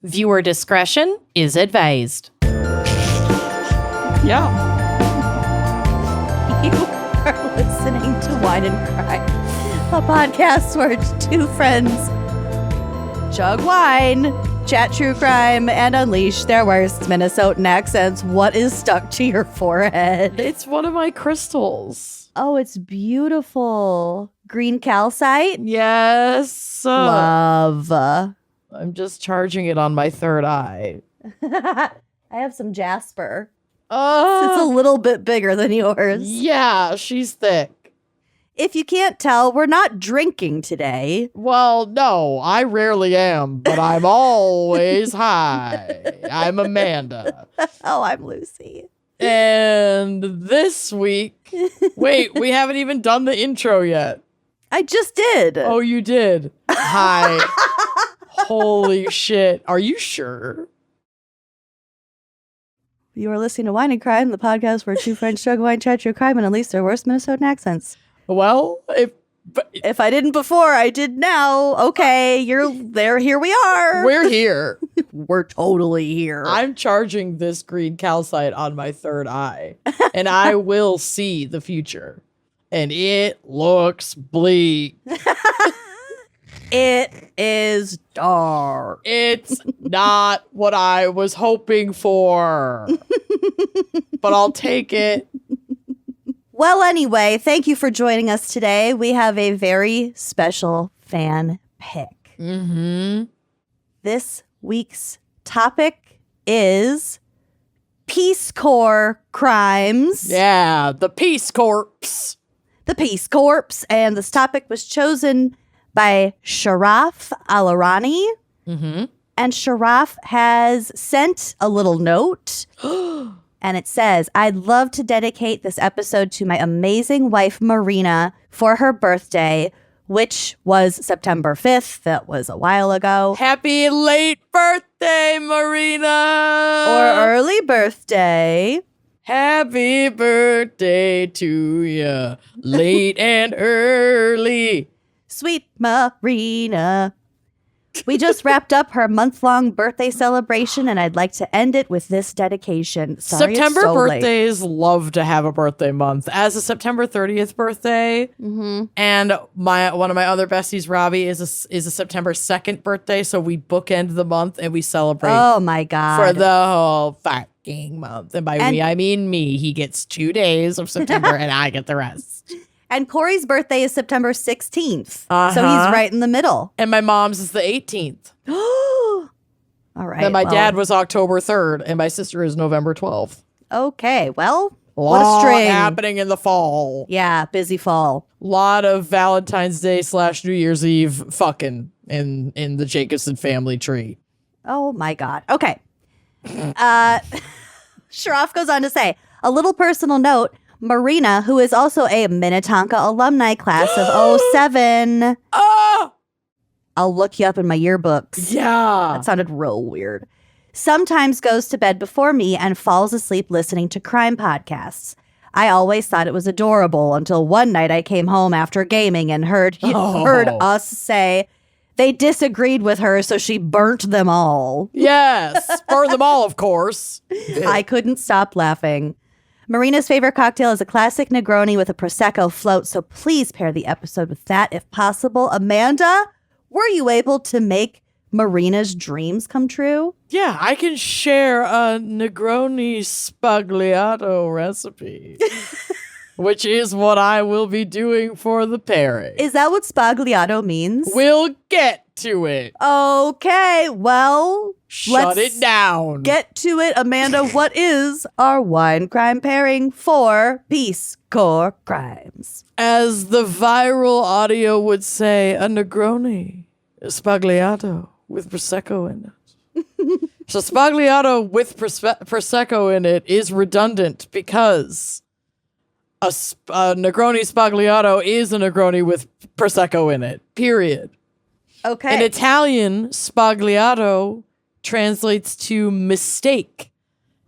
Viewer discretion is advised. Yeah. You are listening to Wine and Crime, a podcast where two friends chug wine, chat true crime, and unleash their worst Minnesotan accents. What is stuck to your forehead? It's one of my crystals. Oh, it's beautiful. Green calcite? Yes. Love. I'm just charging it on my third eye. I have some jasper. It's a little bit bigger than yours. Yeah, she's thick. If you can't tell, we're not drinking today. Well, no, I rarely am, but I'm always high. I'm Amanda. Oh, I'm Lucy. And this week, wait, we haven't even done the intro yet. I just did. Oh, you did? Hi. Holy shit. Are you sure? You are listening to Wine and Crime, the podcast where two friends chug wine, chat true crime, and unleash their worst Minnesotan accents. Well, If I didn't before, I did now. Okay, you're there. Here we are. we're here. We're totally here. I'm charging this green calcite on my third eye, and I will see the future. And it looks bleak. It is dark. It's not what I was hoping for. But I'll take it. Well, anyway, thank you for joining us today. We have a very special fan pick. Mm-hmm. This week's topic is Peace Corps crimes. Yeah, the Peace Corps. The Peace Corps. And this topic was chosen by Sharaf Alarani. Mm-hmm. And Sharaf has sent a little note. And it says, I'd love to dedicate this episode to my amazing wife, Marina, for her birthday, which was September 5th. That was a while ago. Happy late birthday, Marina. Or early birthday. Happy birthday to ya, late and early. Sweet Marina. We just wrapped up her month-long birthday celebration, and I'd like to end it with this dedication. Sorry, September it's so late. birthdays love to have a birthday month. As a September 30th birthday, and one of my other besties, Robbie, is a September 2nd birthday, so we bookend the month and we celebrate Oh, my God. for the whole fucking month. And by me, I mean me. He gets 2 days of September and I get the rest. And Corey's birthday is September 16th, Uh-huh. so he's right in the middle. And my mom's is the 18th. All right. And my well, dad was October 3rd, and my sister is November 12th. Okay, well, what Lot a string. happening in the fall. Yeah, busy fall. Lot of Valentine's Day / New Year's Eve fucking in the Jacobson family tree. Oh, my God. Okay. Sharaf goes on to say, a little personal note, Marina, who is also a Minnetonka alumni class of 07. Ah! I'll look you up in my yearbooks. Yeah. That sounded real weird. Sometimes goes to bed before me and falls asleep listening to crime podcasts. I always thought it was adorable until one night I came home after gaming and heard us say they disagreed with her, so she burnt them all. Yes. Burn them all, of course. I couldn't stop laughing. Marina's favorite cocktail is a classic Negroni with a Prosecco float, so please pair the episode with that if possible. Amanda, were you able to make Marina's dreams come true? Yeah, I can share a Negroni sbagliato recipe, which is what I will be doing for the pairing. Is that what sbagliato means? We'll get to it. Okay, well, Shut let's it down. get to it. Amanda, what is our wine crime pairing for Peace Corps crimes? As the viral audio would say, a Negroni sbagliato with Prosecco in it. So sbagliato with Prosecco in it is redundant because a Negroni sbagliato is a Negroni with Prosecco in it, period. Okay. In Italian, sbagliato translates to mistake.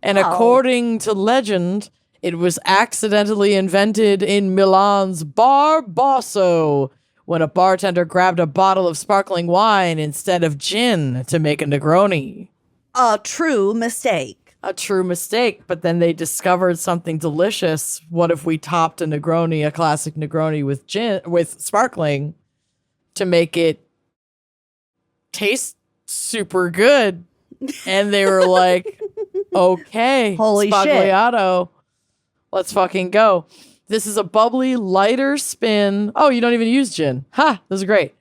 And according to legend, it was accidentally invented in Milan's Bar Basso when a bartender grabbed a bottle of sparkling wine instead of gin to make a Negroni. A true mistake. A true mistake, but then they discovered something delicious. What if we topped a Negroni, a classic Negroni with gin, with sparkling to make it taste super good? And they were like, okay, Holy shit. Sbagliato, let's fucking go. This is a bubbly, lighter spin. Oh, you don't even use gin. Ha, this is great.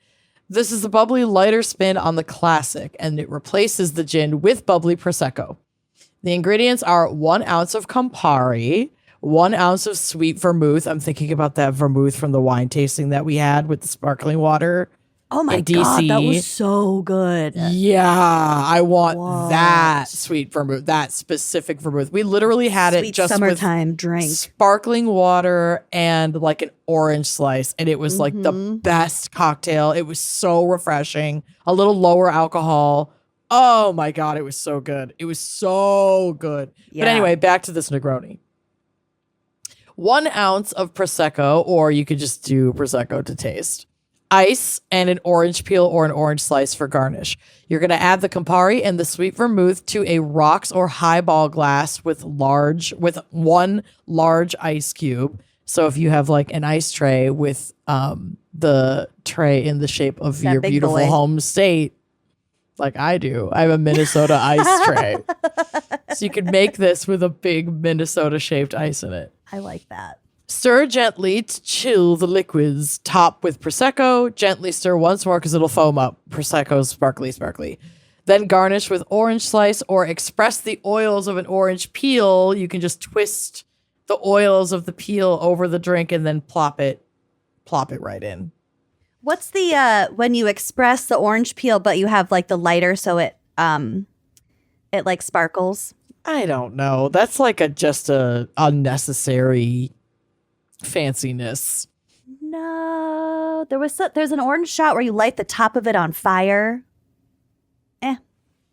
This is a bubbly, lighter spin on the classic, and it replaces the gin with bubbly Prosecco. The ingredients are 1 ounce of Campari, 1 ounce of sweet vermouth. I'm thinking about that vermouth from the wine tasting that we had with the sparkling water. Oh my in God, DC. that was so good. Yeah, I want that sweet vermouth, that specific vermouth. We literally had Sweet it just summertime with drink. sparkling water and like an orange slice. And it was like the best cocktail. It was so refreshing, a little lower alcohol. Oh my God, it was so good. It was so good. Yeah. But anyway, back to this Negroni. 1 ounce of Prosecco, or you could just do Prosecco to taste. Ice and an orange peel or an orange slice for garnish. You're going to add the Campari and the sweet vermouth to a rocks or highball glass with 1 large ice cube. So if you have like an ice tray with the tray in the shape of That your big beautiful boy. home state, like I do, I have a Minnesota ice tray. So you could make this with a big Minnesota shaped ice in it. I like that. Stir gently to chill the liquids. Top with Prosecco. Gently stir once more because it'll foam up. Prosecco's sparkly, sparkly. Then garnish with orange slice or express the oils of an orange peel. You can just twist the oils of the peel over the drink and then plop it right in. What's the when you express the orange peel, but you have like the lighter so it like sparkles? I don't know. That's like just a unnecessary fanciness. No, there's an orange shot where you light the top of it on fire.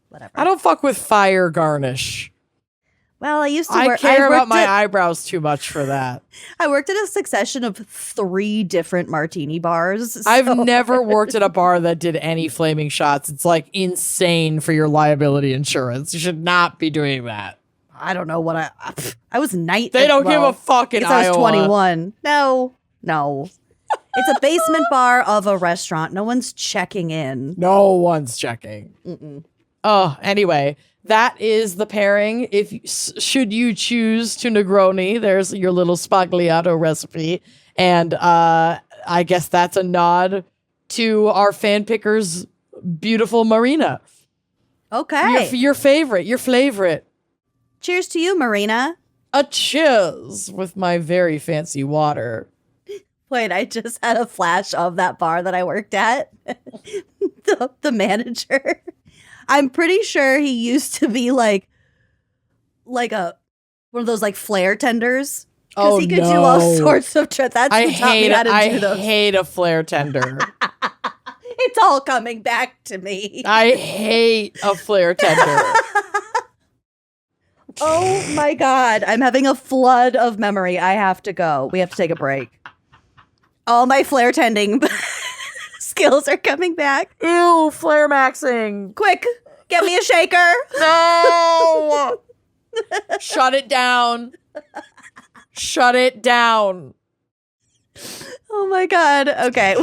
Whatever. I don't fuck with fire garnish. Well, I used to I work. care about worked my at- eyebrows too much for that. I worked at a succession of 3 different martini bars. I've so- never worked at a bar that did any flaming shots. It's like insane for your liability insurance. You should not be doing that. I don't know what I was 19. They don't give a fuck in I was Iowa. 21. No. It's a basement bar of a restaurant. No one's checking in. No one's checking. Oh, anyway, that is the pairing. Should you choose to Negroni, there's your little Sbagliato recipe. And I guess that's a nod to our fan picker's beautiful Marina. Okay. Your favorite. Cheers to you, Marina. A cheers with my very fancy water. Wait, I just had a flash of that bar that I worked at. the manager. I'm pretty sure he used to be like one of those like flare tenders. Because he could do all sorts of That's I who taught me how to do those. hate a flare tender. It's all coming back to me. I hate a flare tender. Oh my God. I'm having a flood of memory. I have to go. We have to take a break. All my flare tending skills are coming back. Ew, flare maxing. Quick, get me a shaker. No! Shut it down. Shut it down. Oh my God. Okay.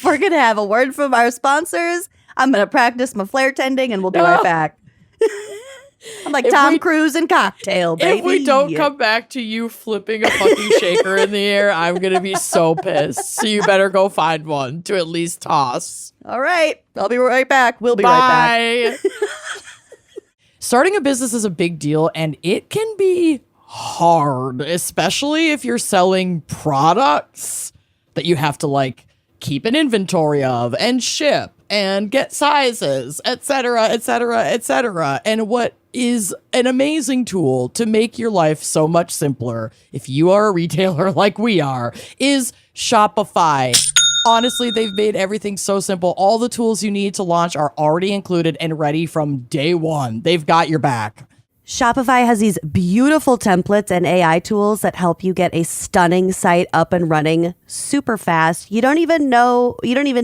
We're going to have a word from our sponsors. I'm going to practice my flare tending and we'll be right back. I'm like Tom Cruise and Cocktail, baby. If we don't come back to you flipping a fucking shaker in the air, I'm going to be so pissed. So you better go find one to at least toss. All right. I'll be right back. We'll be right back. Bye. Starting a business is a big deal and it can be hard, especially if you're selling products that you have to like keep an inventory of and ship and get sizes, etc., etc., etc. And what is an amazing tool to make your life so much simpler if you are a retailer like we are is Shopify. Honestly, they've made everything so simple. All the tools you need to launch are already included and ready from day one. They've got your back. Shopify has these beautiful templates and AI tools that help you get a stunning site up and running super fast. You don't even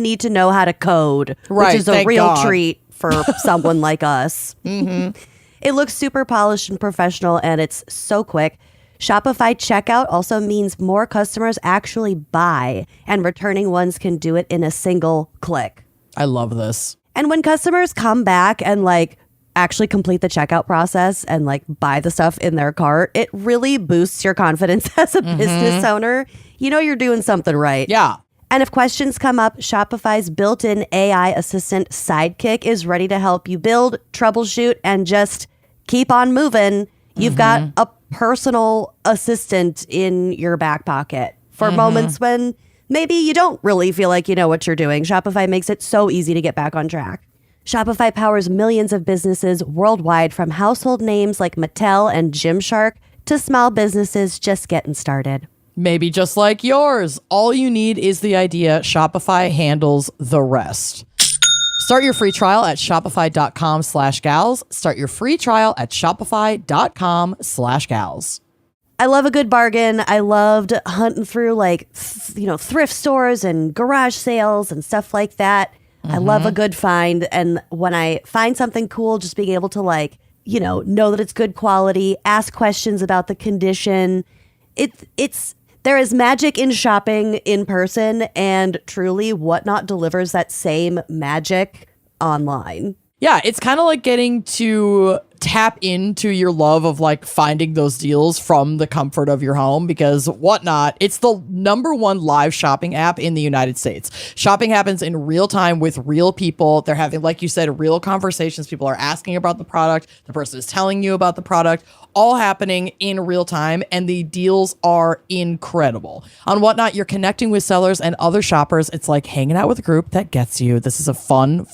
need to know how to code, Right, which is a thank real God. treat for someone like us. It looks super polished and professional, and it's so quick. Shopify checkout also means more customers actually buy, and returning ones can do it in a single click. I love this. And when customers come back and actually complete the checkout process and buy the stuff in their cart, it really boosts your confidence as a business owner. You know you're doing something right. Yeah. And if questions come up, Shopify's built-in AI assistant Sidekick is ready to help you build, troubleshoot, and just keep on moving. You've got a personal assistant in your back pocket for moments when maybe you don't really feel like you know what you're doing. Shopify makes it so easy to get back on track. Shopify powers millions of businesses worldwide, from household names like Mattel and Gymshark to small businesses just getting started. Maybe just like yours. All you need is the idea. Shopify handles the rest. Start your free trial at shopify.com/gals. Start your free trial at shopify.com/gals. I love a good bargain. I loved hunting through thrift stores and garage sales and stuff like that. I love a good find. And when I find something cool, just being able to know that it's good quality, ask questions about the condition. There is magic in shopping in person, and truly Whatnot delivers that same magic online. Yeah, it's kind of like getting to tap into your love of finding those deals from the comfort of your home, because Whatnot, it's the #1 live shopping app in the United States. Shopping happens in real time with real people. They're having, like you said, real conversations. People are asking about the product. The person is telling you about the product, all happening in real time, and the deals are incredible. On Whatnot, you're connecting with sellers and other shoppers. It's like hanging out with a group that gets you. This is a fun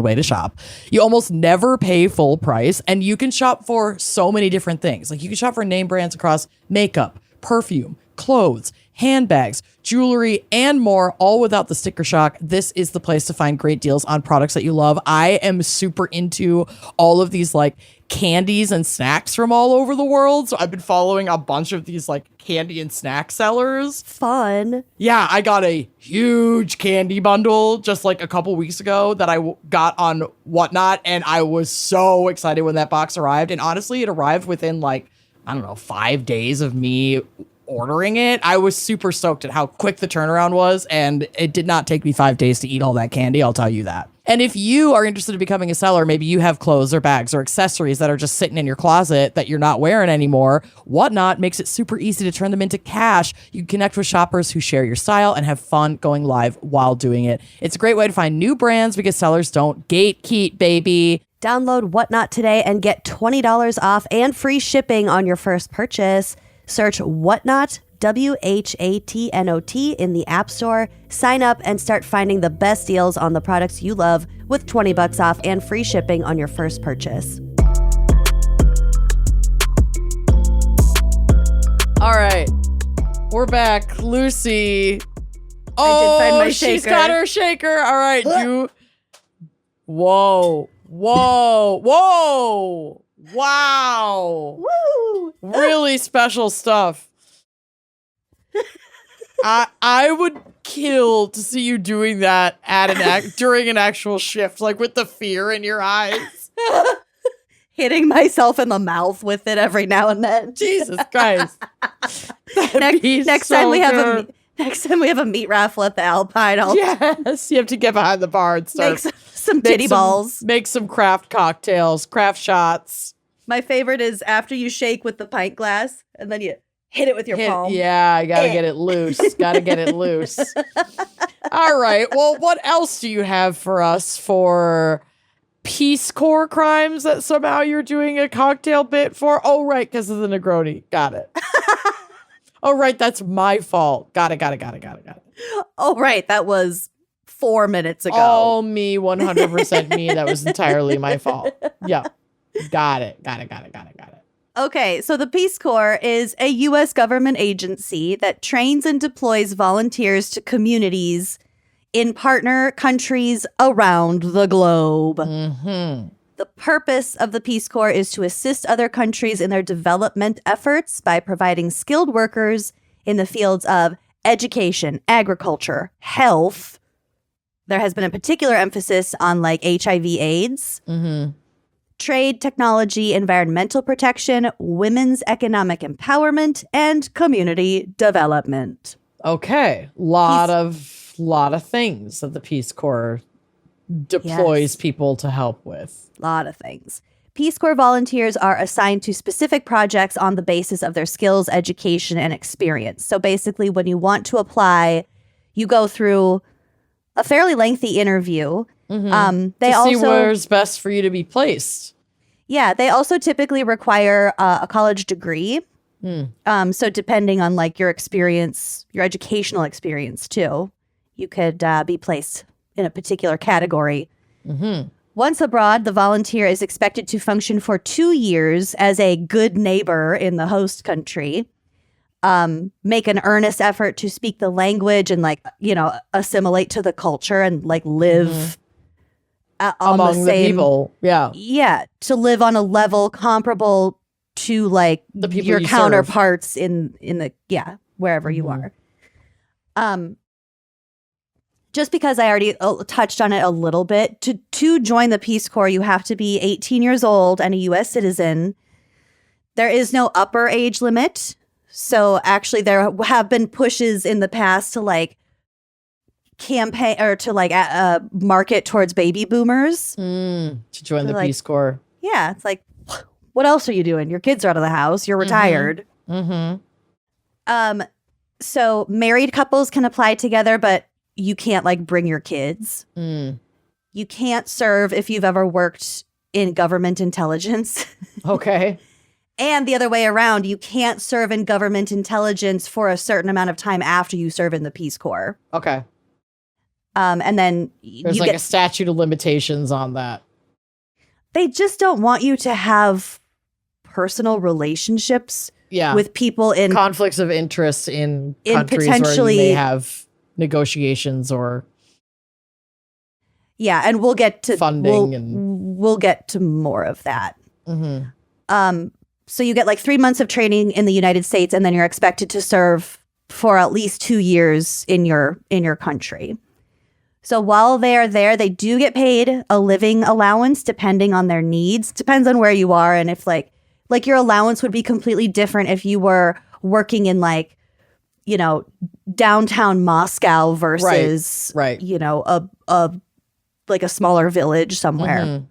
way to shop. You almost never pay full price, and you can shop for so many different things. You can shop for name brands across makeup, perfume, clothes, handbags, jewelry, and more, all without the sticker shock. This is the place to find great deals on products that you love. I am super into all of these candies and snacks from all over the world. So I've been following a bunch of these candy and snack sellers. Fun. Yeah, I got a huge candy bundle just a couple weeks ago that I got on Whatnot, and I was so excited when that box arrived. And honestly, it arrived within 5 days of me ordering it. I was super stoked at how quick the turnaround was, and it did not take me 5 days to eat all that candy, I'll tell you that. And if you are interested in becoming a seller, maybe you have clothes or bags or accessories that are just sitting in your closet that you're not wearing anymore, Whatnot makes it super easy to turn them into cash. You can connect with shoppers who share your style and have fun going live while doing it. It's a great way to find new brands because sellers don't gatekeep, baby. Download Whatnot today and get $20 off and free shipping on your first purchase. Search Whatnot, WHATNOT, in the App Store. Sign up and start finding the best deals on the products you love with $20 off and free shipping on your first purchase. All right, we're back. Lucy. I did find my she's shaker. got her shaker. All right, you. Whoa. Wow. Woo! Really special stuff. I would kill to see you doing that during an actual shift, with the fear in your eyes. Hitting myself in the mouth with it every now and then. Jesus Christ. Next time we have a meat raffle at the Alpine, I'll Yes, you have to get behind the bar and start make some titty balls. Make some craft cocktails, craft shots. My favorite is after you shake with the pint glass and then you hit it with your palm. Yeah, you gotta get it loose. Gotta get it loose. All right. Well, what else do you have for us for Peace Corps crimes that somehow you're doing a cocktail bit for? Oh, right, because of the Negroni. Got it. Oh, right, that's my fault. Got it. Oh, right. That was 4 minutes ago. All me, 100% me. That was entirely my fault. Yeah. Got it. Okay, so the Peace Corps is a U.S. government agency that trains and deploys volunteers to communities in partner countries around the globe. Mm-hmm. The purpose of the Peace Corps is to assist other countries in their development efforts by providing skilled workers in the fields of education, agriculture, health. There has been a particular emphasis on like HIV/AIDS, trade, technology, environmental protection, women's economic empowerment, and community development. Okay. Lot of things that the Peace Corps deploys people to help with. A lot of things. Peace Corps volunteers are assigned to specific projects on the basis of their skills, education, and experience. So basically, when you want to apply, you go through a fairly lengthy interview. They to also see where's best for you to be placed. Yeah, they also typically require a college degree. So depending on like your experience, your educational experience too, you could be placed in a particular category. Once abroad, the volunteer is expected to function for 2 years as a good neighbor in the host country, make an earnest effort to speak the language and like, assimilate to the culture and like live among the people. Yeah. Yeah, to live on a level comparable to like the people your you counterparts serve. in the wherever you are. Just because I already touched on it a little bit, to join the Peace Corps, you have to be 18 years old and a U.S. citizen. There is no upper age limit. So actually there have been pushes in the past to like campaign or to like market towards baby boomers. To join the Peace Corps. Yeah, it's like, what else are you doing? Your kids are out of the house. You're retired. So married couples can apply together, but you can't like bring your kids. You can't serve if you've ever worked in government intelligence. Okay. And the other way around, you can't serve in government intelligence for a certain amount of time after you serve in the Peace Corps. Okay. And then there's like a statute of limitations on that. They just don't want you to have personal relationships with people in conflicts of interest in countries where you may have negotiations or and we'll get to funding we'll get to more of that. So you get like 3 months of training in the United States, and then you're expected to serve for at least 2 years in your country. So while they are there, they do get paid a living allowance depending on their needs. Depends on where you are, and if like your allowance would be completely different if you were working in like, downtown Moscow versus a smaller village somewhere.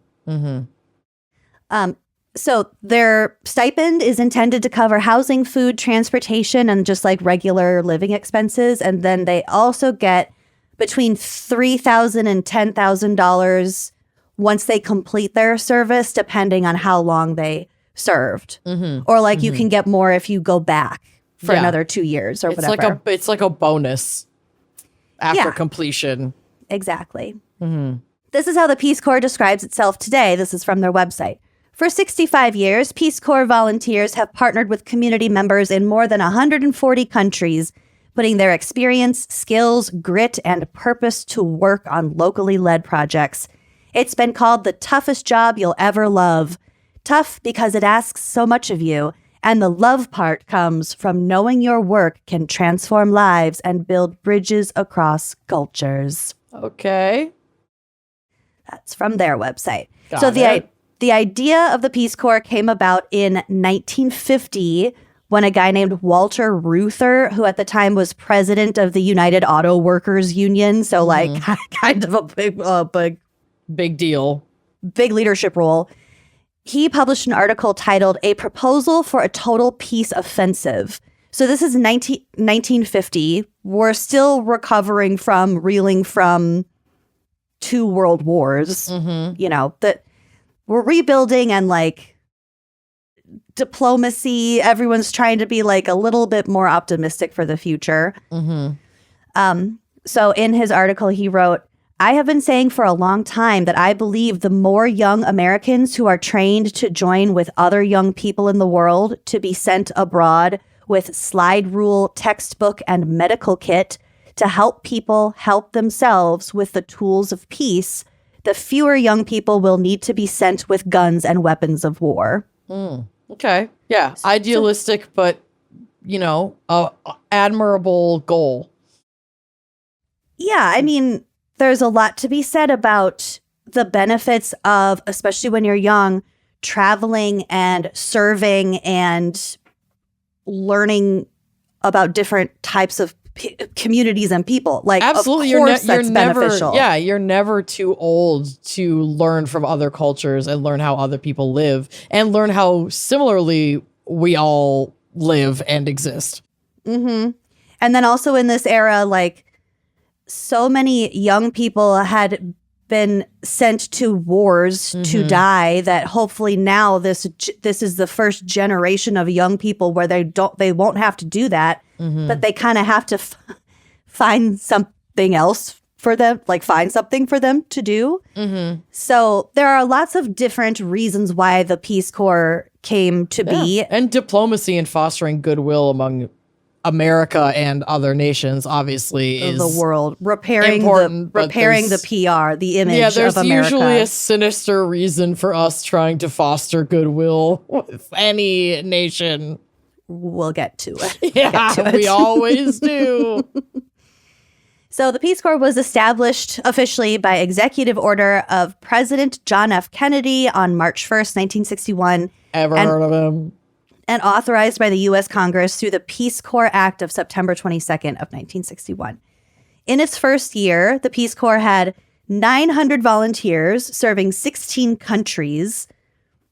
So their stipend is intended to cover housing, food, transportation, and just like regular living expenses. And then they also get between $3,000 and $10,000 once they complete their service, depending on how long they served. Or like you can get more if you go back for another 2 years or whatever. It's like a bonus after completion. Exactly. This is how the Peace Corps describes itself today. This is from their website. For 65 years, Peace Corps volunteers have partnered with community members in more than 140 countries, putting their experience, skills, grit, and purpose to work on locally led projects. It's been called the toughest job you'll ever love. Tough because it asks so much of you, and the love part comes from knowing your work can transform lives and build bridges across cultures. Okay. That's from their website. Got it. The idea of the Peace Corps came about in 1950 when a guy named Walter Reuther, who at the time was president of the United Auto Workers Union, so like kind of a big deal, big leadership role, he published an article titled "A Proposal for a Total Peace Offensive." So this is 1950. We're still reeling from 2 world wars, that we're rebuilding and like diplomacy. Everyone's trying to be like a little bit more optimistic for the future. So in his article, he wrote, "I have been saying for a long time that I believe the more young Americans who are trained to join with other young people in the world to be sent abroad with slide rule, textbook, and medical kit to help people help themselves with the tools of peace, the fewer young people will need to be sent with guns and weapons of war. Okay. Yeah. Idealistic, but, admirable goal. Yeah. I mean, there's a lot to be said about the benefits of, especially when you're young, traveling and serving and learning about different types of communities and people. Like, absolutely, of course, that's beneficial. You're never too old to learn from other cultures and learn how other people live and learn how similarly we all live and exist. Mm-hmm. And then also in this era, like, so many young people had been sent to wars to die that hopefully now this is the first generation of young people where they won't have to do that, but they kind of have to find something else for them, like find something for them to do. So there are lots of different reasons why the Peace Corps came to be. And diplomacy and fostering goodwill among America and other nations obviously is the world, repairing important, the PR, the image there's of America. Usually a sinister reason for us trying to foster goodwill with any nation. We'll get to it. We always do. So the Peace Corps was established officially by executive order of President John F. Kennedy on March 1st, 1961. Heard of him? And authorized by the U.S. Congress through the Peace Corps Act of September 22nd of 1961. In its first year, the Peace Corps had 900 volunteers serving 16 countries,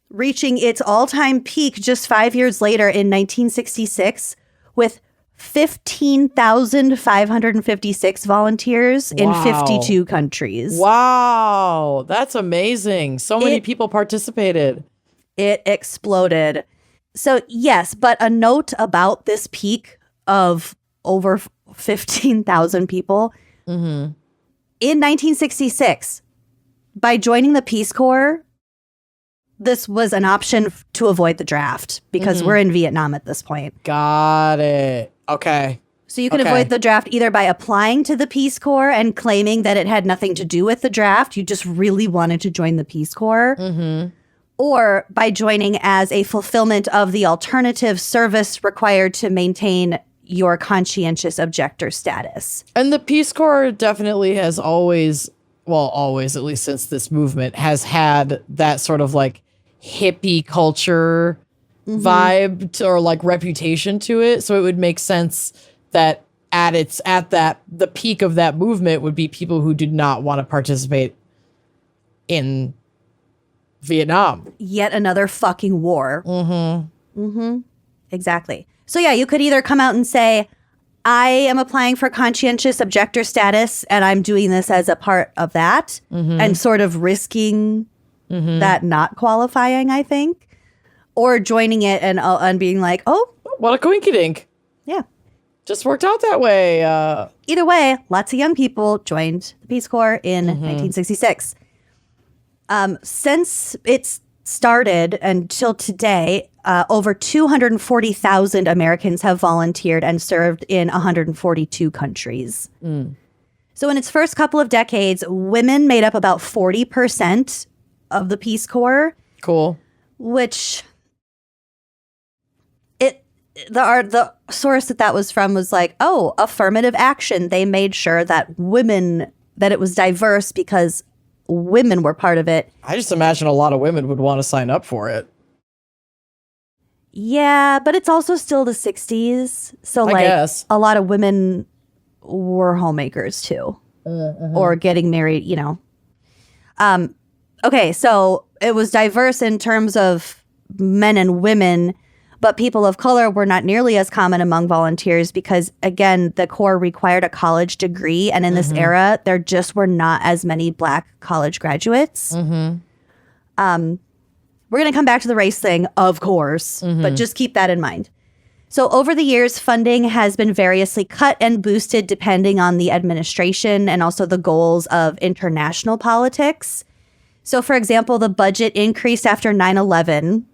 reaching its all-time peak just 5 years later in 1966 with 15,556 volunteers in 52 countries. Wow, that's amazing. So many people participated. It exploded. So, yes, but a note about this peak of over 15,000 people. In 1966, by joining the Peace Corps, this was an option to avoid the draft because we're in Vietnam at this point. Got it. Okay. So you can avoid the draft either by applying to the Peace Corps and claiming that it had nothing to do with the draft. You just really wanted to join the Peace Corps. Or by joining as a fulfillment of the alternative service required to maintain your conscientious objector status. And the Peace Corps definitely has always, at least since this movement, has had that sort of like hippie culture vibe or like reputation to it. So it would make sense that the peak of that movement would be people who did not want to participate in Vietnam. Yet another fucking war. Exactly. So yeah, you could either come out and say, I am applying for conscientious objector status and I'm doing this as a part of that and sort of risking that not qualifying, I think. Or joining it and being like, oh. What a coinkydink. Yeah. Just worked out that way. Either way, lots of young people joined the Peace Corps in 1966. Since it started until today, over 240,000 Americans have volunteered and served in 142 countries. So in its first couple of decades, women made up about 40% of the Peace Corps. Cool. Which the source that was from was like, oh, affirmative action. They made sure that it was diverse because women were part of it. I just imagine a lot of women would want to sign up for it. Yeah, but it's also still the 60s. So I guess. A lot of women were homemakers too. Or getting married, Okay, so it was diverse in terms of men and women, but people of color were not nearly as common among volunteers because, again, the Corps required a college degree. And in this era, there just were not as many Black college graduates. We're going to come back to the race thing, of course, but just keep that in mind. So over the years, funding has been variously cut and boosted depending on the administration and also the goals of international politics. So, for example, the budget increased after 9/11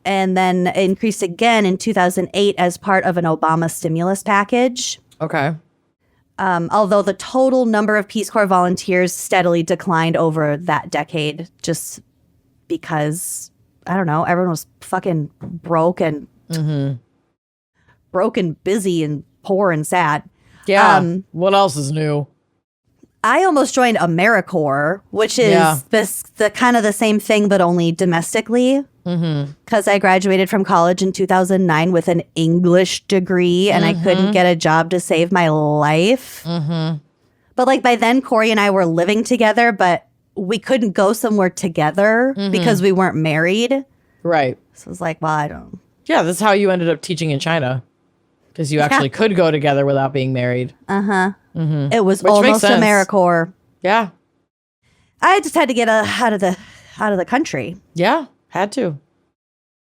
and then increased again in 2008 as part of an Obama stimulus package. Okay. Although the total number of Peace Corps volunteers steadily declined over that decade just because, I don't know, everyone was fucking broke and busy and poor and sad. Yeah. What else is new? I almost joined AmeriCorps, which is the kind of the same thing, but only domestically. Because I graduated from college in 2009 with an English degree, and I couldn't get a job to save my life. But like by then, Corey and I were living together, but we couldn't go somewhere together because we weren't married. Right. So I was like, well, I don't. Yeah, that's how you ended up teaching in China. Because you actually could go together without being married. It was Which makes almost sense. AmeriCorps. Yeah. I just had to get out of the country. Yeah, had to.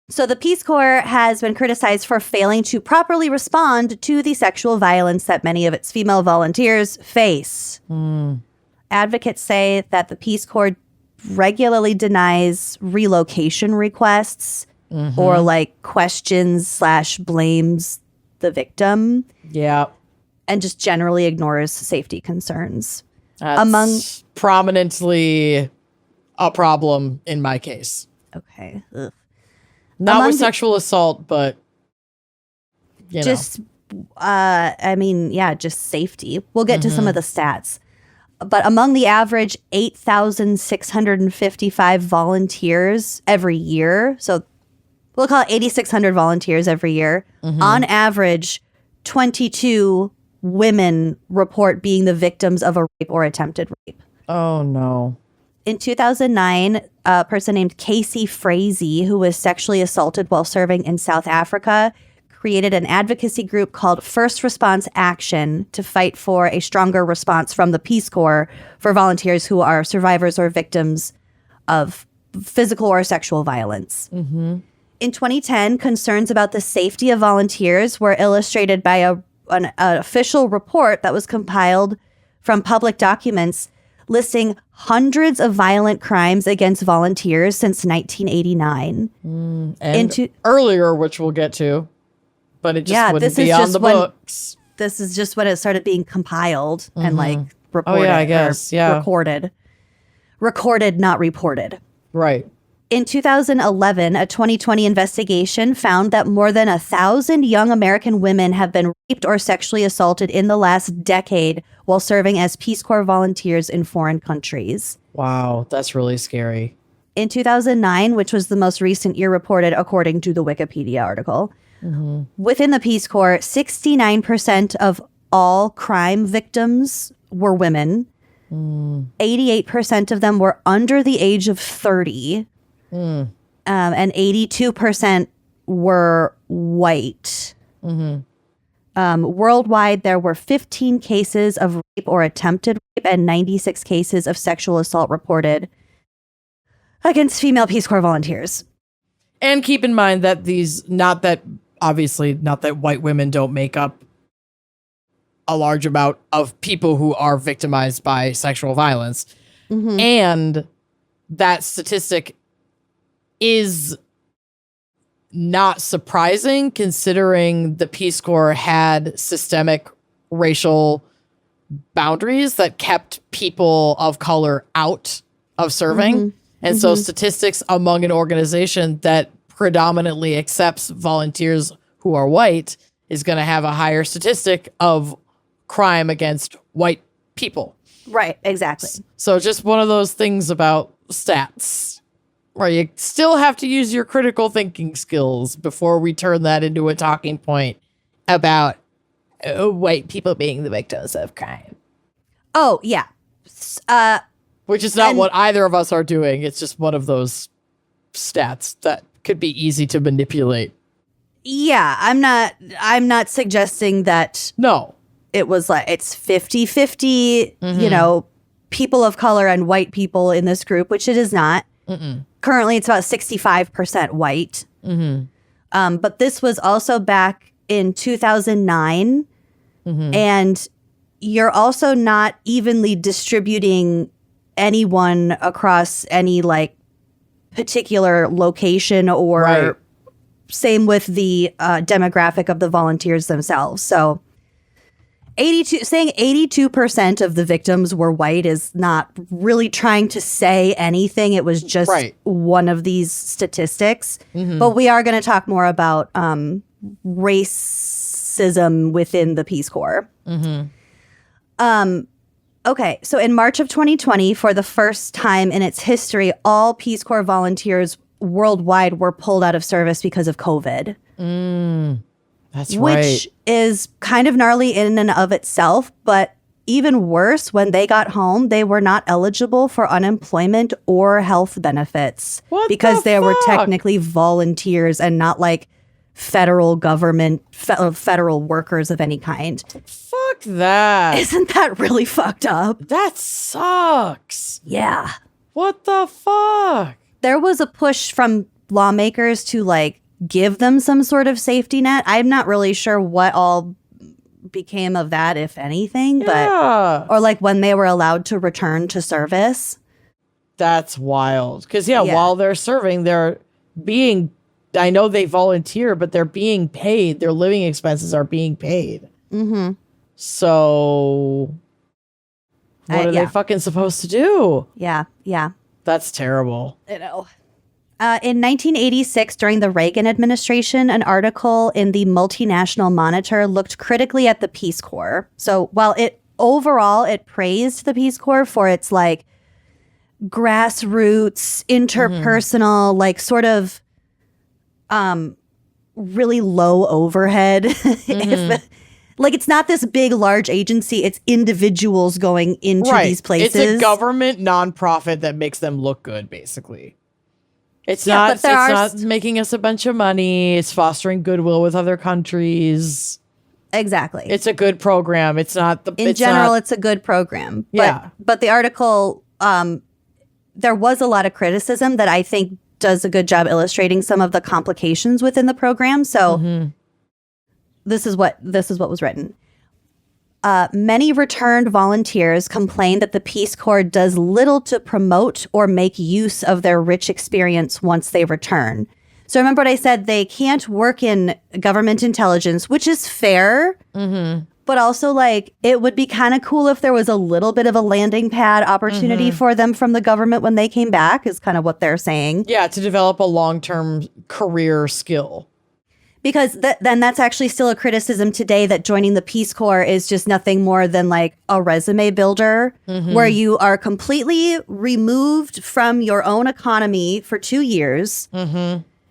So the Peace Corps has been criticized for failing to properly respond to the sexual violence that many of its female volunteers face. Advocates say that the Peace Corps regularly denies relocation requests or like questions/blames the victim. Yeah. And just generally ignores safety concerns. That's prominently a problem in my case. Okay. Ugh. Not with sexual assault, but just just safety. We'll get to some of the stats. But among the average 8,655 volunteers every year, so we'll call it 8,600 volunteers every year, on average, 22 women report being the victims of a rape or attempted rape. Oh, no. In 2009, a person named Casey Frazee, who was sexually assaulted while serving in South Africa, created an advocacy group called First Response Action to fight for a stronger response from the Peace Corps for volunteers who are survivors or victims of physical or sexual violence. In 2010, concerns about the safety of volunteers were illustrated by an official report that was compiled from public documents listing hundreds of violent crimes against volunteers since 1989. And earlier, which we'll get to, but it just wouldn't be on the books. This is just when it started being compiled and like reported. Oh, yeah, I guess. Yeah. Recorded, not reported. Right. In 2011, a 2020 investigation found that more than 1,000 young American women have been raped or sexually assaulted in the last decade while serving as Peace Corps volunteers in foreign countries. Wow, that's really scary. In 2009, which was the most recent year reported according to the Wikipedia article, within the Peace Corps, 69% of all crime victims were women. 88% of them were under the age of 30. And 82% were white. Worldwide, there were 15 cases of rape or attempted rape and 96 cases of sexual assault reported against female Peace Corps volunteers. And keep in mind that not that white women don't make up a large amount of people who are victimized by sexual violence. And that statistic is not surprising considering the Peace Corps had systemic racial boundaries that kept people of color out of serving. And so statistics among an organization that predominantly accepts volunteers who are white is going to have a higher statistic of crime against white people. Right, exactly. So just one of those things about stats where you still have to use your critical thinking skills before we turn that into a talking point about white people being the victims of crime. Oh, yeah. Which is not what either of us are doing. It's just one of those stats that could be easy to manipulate. Yeah, I'm not suggesting that No. it was like it's 50-50, you know, people of color and white people in this group, which it is not. Currently, it's about 65% white. But this was also back in 2009. And you're also not evenly distributing anyone across any like particular location or same with the demographic of the volunteers themselves. So saying 82% of the victims were white is not really trying to say anything. It was just one of these statistics. But we are going to talk more about racism within the Peace Corps. Okay, so in March of 2020, for the first time in its history, all Peace Corps volunteers worldwide were pulled out of service because of COVID. That's which is kind of gnarly in and of itself, but even worse, when they got home, they were not eligible for unemployment or health benefits because they were technically volunteers and not like federal government, federal workers of any kind. Fuck that. Isn't that really fucked up? That sucks. Yeah. What the fuck? There was a push from lawmakers to like give them some sort of safety net. I'm not really sure what all became of that, if anything, but or like when they were allowed to return to service. That's wild. Because while they're serving, they're being, I know they volunteer, but they're being paid. Their living expenses are being paid. So what are they fucking supposed to do? Yeah. That's terrible. I know. In 1986, during the Reagan administration, an article in the Multinational Monitor looked critically at the Peace Corps. So while it praised the Peace Corps for its like grassroots, interpersonal, like sort of really low overhead. Like it's not this big, large agency. It's individuals going into these places. It's a government nonprofit that makes them look good, basically. It's not making us a bunch of money. It's fostering goodwill with other countries. Exactly. It's a good program. It's not the in general. It's a good program. But the article, there was a lot of criticism that I think does a good job illustrating some of the complications within the program. So this is what was written. Many returned volunteers complained that the Peace Corps does little to promote or make use of their rich experience once they return. So remember what I said, they can't work in government intelligence, which is fair, but also like it would be kind of cool if there was a little bit of a landing pad opportunity for them from the government when they came back is kind of what they're saying. Yeah, to develop a long-term career skill. Because then that's actually still a criticism today that joining the Peace Corps is just nothing more than like a resume builder where you are completely removed from your own economy for 2 years.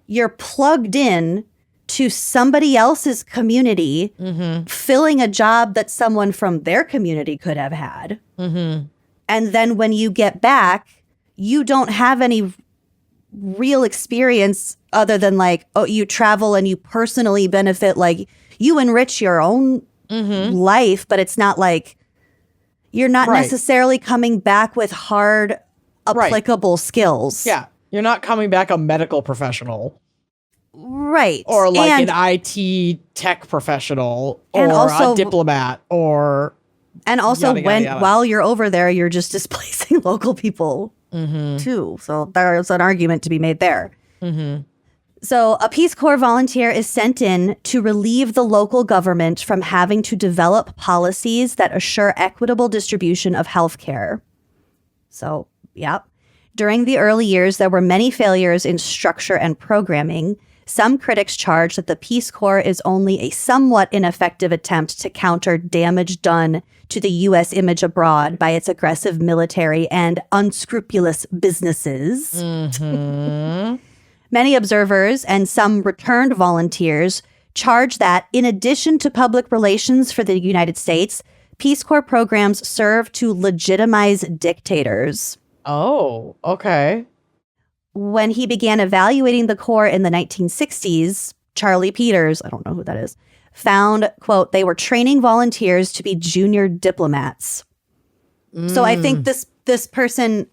You're plugged in to somebody else's community, filling a job that someone from their community could have had. And then when you get back, you don't have any real experience other than like, oh, you travel and you personally benefit, like you enrich your own life, but it's not like you're not necessarily coming back with hard applicable skills. Yeah. You're not coming back a medical professional. Right. Or like an IT tech professional or also, a diplomat or yada, yada. While you're over there, you're just displacing local people too. So there's an argument to be made there. So a Peace Corps volunteer is sent in to relieve the local government from having to develop policies that assure equitable distribution of health care. So, during the early years, there were many failures in structure and programming. Some critics charge that the Peace Corps is only a somewhat ineffective attempt to counter damage done to the U.S. image abroad by its aggressive military and unscrupulous businesses. Many observers and some returned volunteers charge that, in addition to public relations for the United States, Peace Corps programs serve to legitimize dictators. Oh, okay. When he began evaluating the Corps in the 1960s, Charlie Peters, I don't know who that is, found, quote, they were training volunteers to be junior diplomats. So I think this person,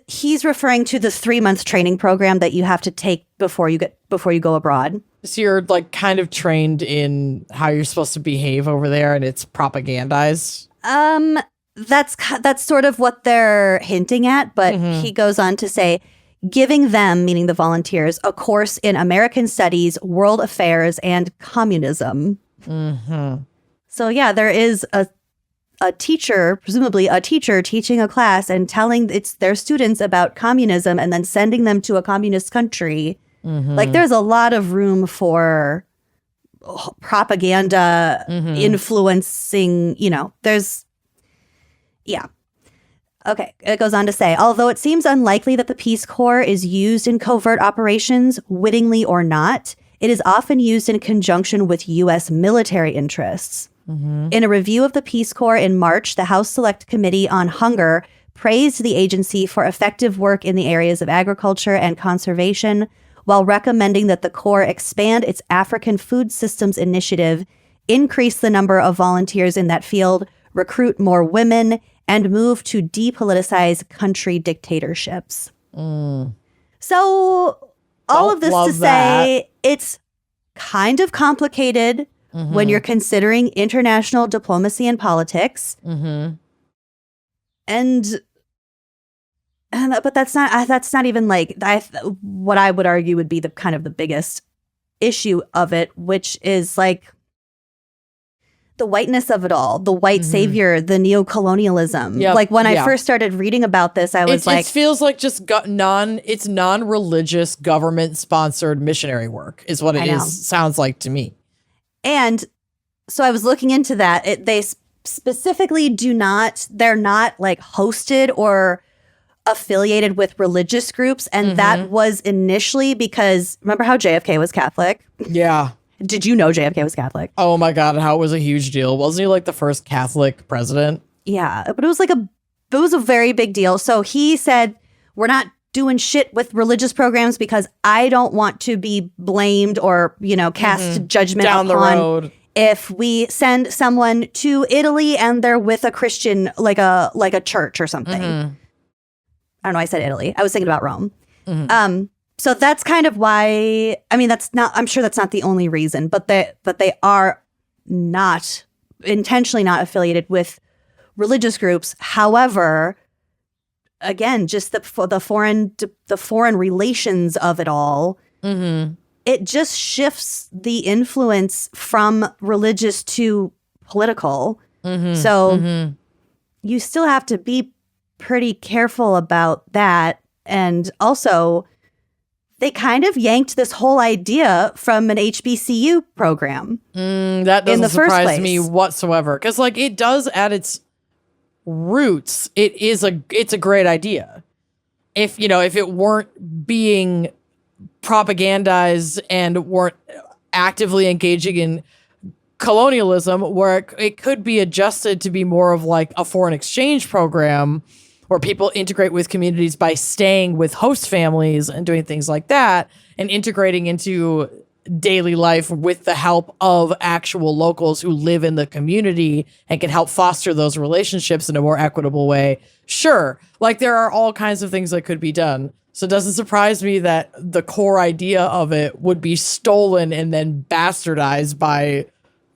he's referring to the 3-month training program that you have to take before you go abroad. So you're like kind of trained in how you're supposed to behave over there, and it's propagandized. That's sort of what they're hinting at, but he goes on to say, giving them, meaning the volunteers, a course in American studies, world affairs, and communism. So yeah, there is a teacher, presumably a teacher, teaching a class and telling their students about communism and then sending them to a communist country. Like, there's a lot of room for propaganda influencing, yeah. Okay, it goes on to say, although it seems unlikely that the Peace Corps is used in covert operations, wittingly or not, it is often used in conjunction with U.S. military interests. In a review of the Peace Corps in March, the House Select Committee on Hunger praised the agency for effective work in the areas of agriculture and conservation, while recommending that the Corps expand its African Food Systems Initiative, increase the number of volunteers in that field, recruit more women, and move to depoliticize country dictatorships. So all of this to say, it's kind of complicated when you're considering international diplomacy and politics. But that's not even like what I would argue would be the kind of the biggest issue of it, which is like the whiteness of it all, the white savior, the neocolonialism. Like when I first started reading about this, I was it feels like just it's non-religious government sponsored missionary work is what it is. Sounds like to me. And so I was looking into that. They specifically they're not like hosted or affiliated with religious groups. And that was initially because, remember how JFK was Catholic? Yeah. Did you know JFK was Catholic? Oh my God, how it was a huge deal. Wasn't he like the first Catholic president? Yeah, but it was a very big deal. So he said, we're not doing shit with religious programs because I don't want to be blamed or, cast judgment down the road if we send someone to Italy and they're with a Christian, like a church or something. I don't know. I said Italy. I was thinking about Rome. So that's kind of why, I'm sure that's not the only reason, but they are not intentionally not affiliated with religious groups. However, again, just the foreign relations of it all, it just shifts the influence from religious to political. So you still have to be pretty careful about that. And also, they kind of yanked this whole idea from an HBCU program. That doesn't surprise me whatsoever. Because it does at its roots, it's a great idea. If it weren't being propagandized and weren't actively engaging in colonialism, where it could be adjusted to be more of like a foreign exchange program where people integrate with communities by staying with host families and doing things like that and integrating into daily life with the help of actual locals who live in the community and can help foster those relationships in a more equitable way. Sure, there are all kinds of things that could be done. So it doesn't surprise me that the core idea of it would be stolen and then bastardized by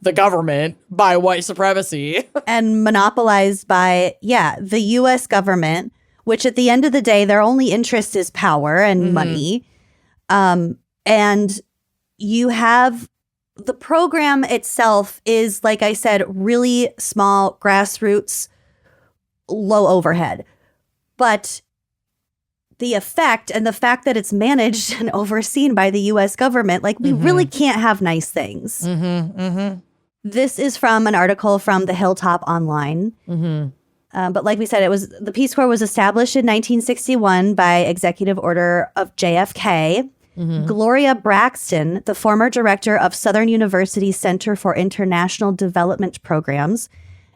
the government, by white supremacy. And monopolized by, the U.S. government, which at the end of the day, their only interest is power and money. And you have the program itself is, like I said, really small, grassroots, low overhead. But the effect and the fact that it's managed and overseen by the U.S. government, we really can't have nice things. This is from an article from the Hilltop Online. But like we said, the Peace Corps was established in 1961 by executive order of JFK. Gloria Braxton, the former director of Southern University's Center for International Development Programs,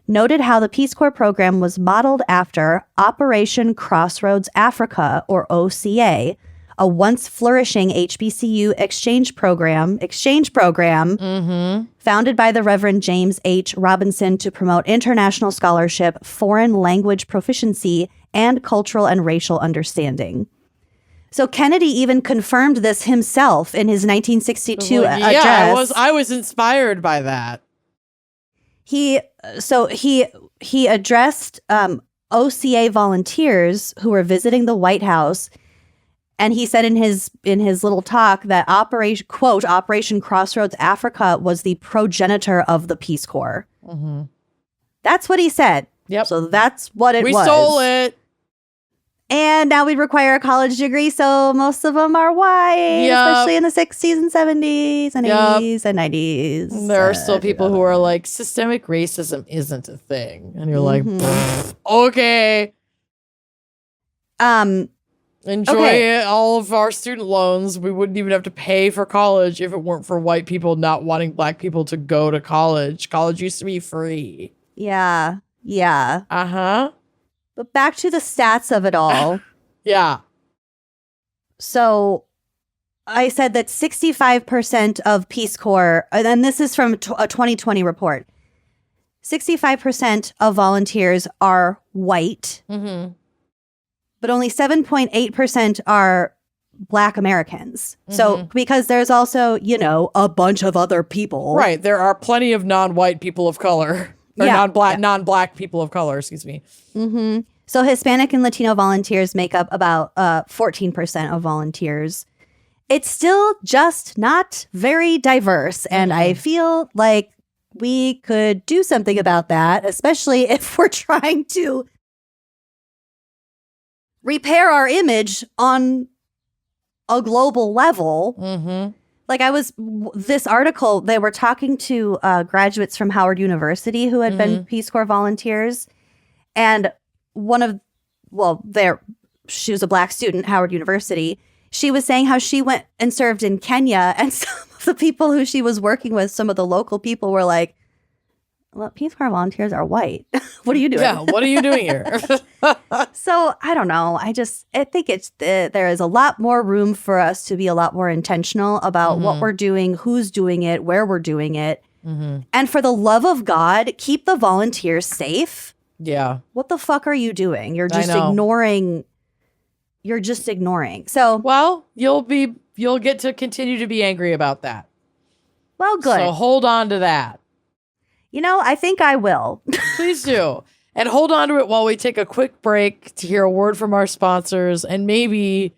noted how the Peace Corps program was modeled after Operation Crossroads Africa, or OCA, a once flourishing HBCU exchange program founded by the Reverend James H. Robinson to promote international scholarship, foreign language proficiency, and cultural and racial understanding. So Kennedy even confirmed this himself in his 1962 address. I was inspired by that. He addressed OCA volunteers who were visiting the White House, And he said in his little talk that Operation Crossroads Africa was the progenitor of the Peace Corps. Mm-hmm. That's what he said. Yep. So that's what it was. We stole it. And now we require a college degree, so most of them are white, especially in the 60s and 70s and 80s and 90s. There are still people who are like, systemic racism isn't a thing. And you're like, okay. Enjoy all of our student loans. We wouldn't even have to pay for college if it weren't for white people not wanting black people to go to college. College used to be free. Yeah. Yeah. Uh-huh. But back to the stats of it all. Yeah. So I said that 65% of Peace Corps, and this is from a 2020 report, 65% of volunteers are white, but only 7.8% are Black Americans. So because there's also, a bunch of other people. Right. There are plenty of non-white people of color. Or non-black people of color, excuse me. Mm-hmm. So Hispanic and Latino volunteers make up about 14% of volunteers. It's still just not very diverse. And I feel like we could do something about that, especially if we're trying to repair our image on a global level. Mm-hmm. Like this article, they were talking to graduates from Howard University who had been Peace Corps volunteers. And she was a Black student, Howard University. She was saying how she went and served in Kenya. And some of the people who she was working with, some of the local people were like, well, Peace Corps volunteers are white. What are you doing? Yeah, what are you doing here? So I don't know. I think there is a lot more room for us to be a lot more intentional about what we're doing, who's doing it, where we're doing it. And for the love of God, keep the volunteers safe. Yeah. What the fuck are you doing? You're just ignoring. You're just ignoring. So, well, you'll get to continue to be angry about that. Well, good. So hold on to that. I think I will. Please do. And hold on to it while we take a quick break to hear a word from our sponsors and maybe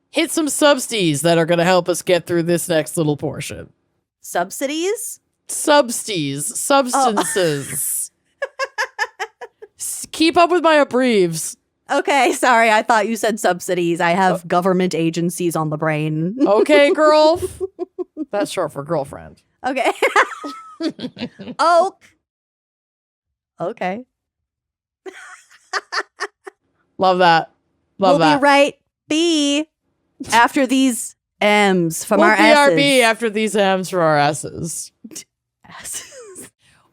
hit some subsidies that are going to help us get through this next little portion. Subsidies? Substances. Keep up with my abbreves. Okay, sorry. I thought you said subsidies. I have government agencies on the brain. Okay, girl. That's short for girlfriend. Okay. Oh. Okay. Love that. We'll be right B after these M's from our S's. BRB after these M's for our S's.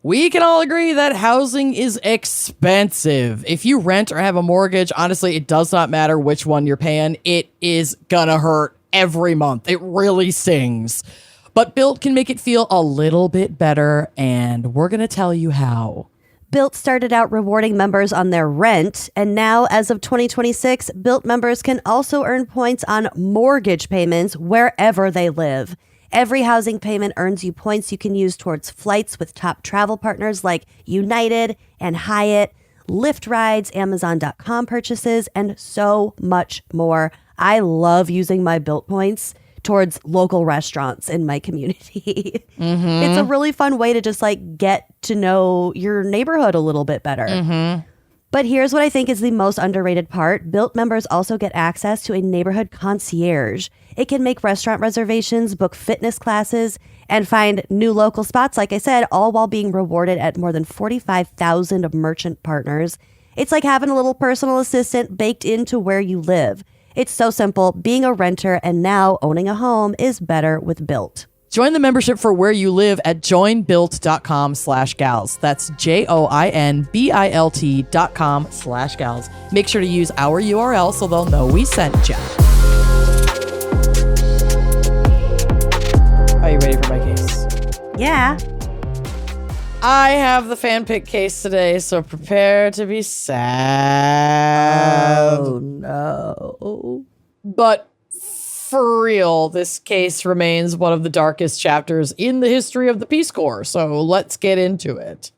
We can all agree that housing is expensive. If you rent or have a mortgage, honestly, it does not matter which one you're paying. It is gonna hurt every month. It really stings. But Built can make it feel a little bit better, and we're gonna tell you how. Built started out rewarding members on their rent, and now, as of 2026, Built members can also earn points on mortgage payments wherever they live. Every housing payment earns you points you can use towards flights with top travel partners like United and Hyatt, Lyft rides, Amazon.com purchases, and so much more. I love using my Built points towards local restaurants in my community. It's a really fun way to just get to know your neighborhood a little bit better. But here's what I think is the most underrated part. Built members also get access to a neighborhood concierge. It can make restaurant reservations, book fitness classes, and find new local spots, like I said, all while being rewarded at more than 45,000 merchant partners. It's like having a little personal assistant baked into where you live. It's so simple. Being a renter and now owning a home is better with Built. Join the membership for where you live at joinbuilt.com/gals. That's JOINBILT.com/gals. Make sure to use our URL so they'll know we sent you. Are you ready for my case? Yeah. I have the fan pick case today, so prepare to be sad. Oh, no. But for real, this case remains one of the darkest chapters in the history of the Peace Corps, so let's get into it.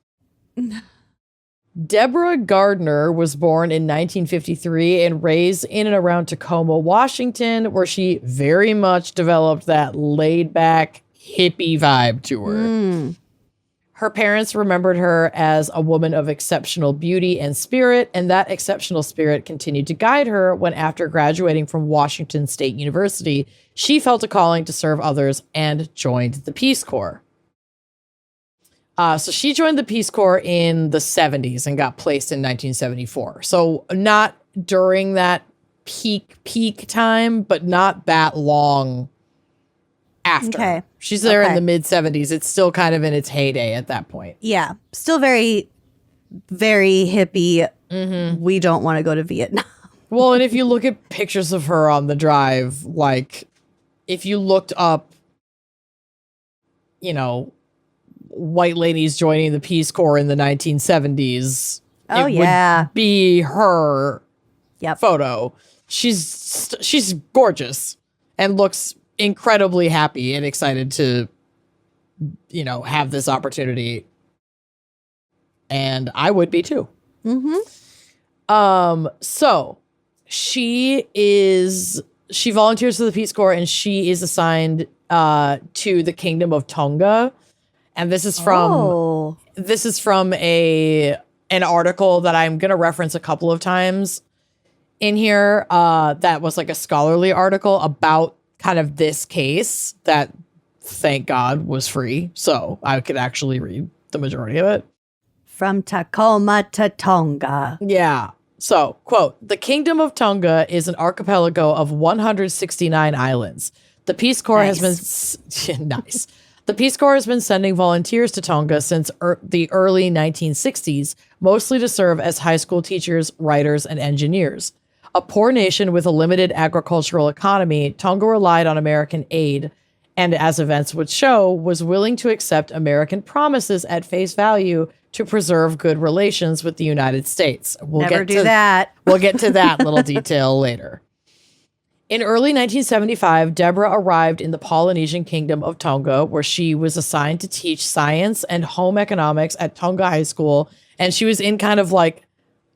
Deborah Gardner was born in 1953 and raised in and around Tacoma, Washington, where she very much developed that laid-back hippie vibe to her. Her parents remembered her as a woman of exceptional beauty and spirit, and that exceptional spirit continued to guide her when, after graduating from Washington State University, she felt a calling to serve others and joined the Peace Corps. So she joined the Peace Corps in the 70s and got placed in 1974. So not during that peak time, but not that long after. Okay. She's there in the mid 70s. It's still kind of in its heyday at that point. Yeah. Still very, very hippie. We don't want to go to Vietnam. Well, and if you look at pictures of her on the drive, like if you looked up, white ladies joining the Peace Corps in the 1970s, would be her photo. She's gorgeous and looks incredibly happy and excited to, have this opportunity. And I would be too. So she volunteers for the Peace Corps, and she is assigned to the Kingdom of Tonga. And this is from an article that I'm going to reference a couple of times in here. That was like a scholarly article about kind of this case that, thank God, was free. So I could actually read the majority of it. From Tacoma to Tonga. Yeah. So, quote, "The Kingdom of Tonga is an archipelago of 169 islands. The Peace Corps has been nice. The Peace Corps has been sending volunteers to Tonga since the early 1960s, mostly to serve as high school teachers, writers, and engineers. A poor nation with a limited agricultural economy, Tonga relied on American aid, and as events would show, was willing to accept American promises at face value to preserve good relations with the United States." Never do that. We'll get to that little detail later. In early 1975, Deborah arrived in the Polynesian Kingdom of Tonga, where she was assigned to teach science and home economics at Tonga High School. And she was in kind of like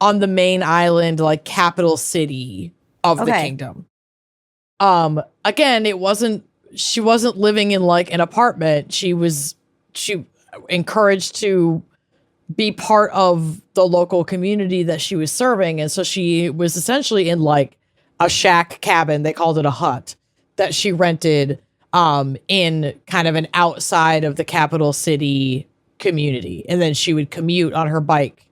on the main island, like capital city of the kingdom. Again, she wasn't living in like an apartment. She encouraged to be part of the local community that she was serving. And so she was essentially in like a shack cabin, they called it a hut, that she rented in kind of an outside of the capital city community. And then she would commute on her bike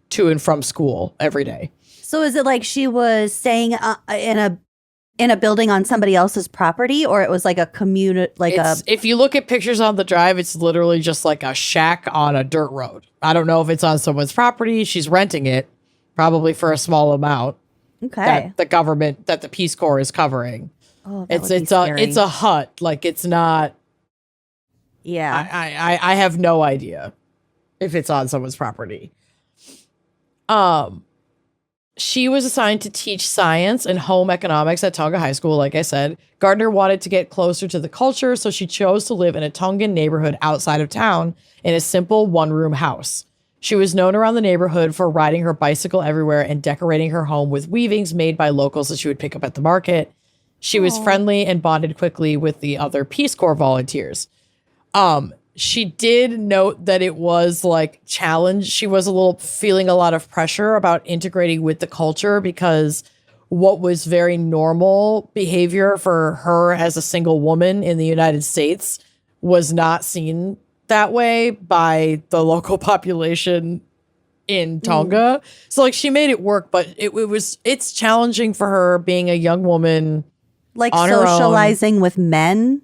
to and from school every day. So is it like she was staying in a building on somebody else's property, or it was like a community, if you look at pictures on the drive, it's literally just like a shack on a dirt road. I don't know if it's on someone's property. She's renting it, probably for a small amount. Okay. That the Peace Corps is covering. Oh, it's a hut. Like it's not. Yeah. I have no idea if it's on someone's property. She was assigned to teach science and home economics at Tonga High School. Like I said, Gardner wanted to get closer to the culture, so she chose to live in a Tongan neighborhood outside of town in a simple one-room house. She was known around the neighborhood for riding her bicycle everywhere and decorating her home with weavings made by locals that she would pick up at the market. She was friendly and bonded quickly with the other Peace Corps volunteers. She did note that it was like challenged. She was feeling a lot of pressure about integrating with the culture because what was very normal behavior for her as a single woman in the United States was not seen that way by the local population in Tonga. So like she made it work, but it's challenging for her being a young woman, like on socializing with men.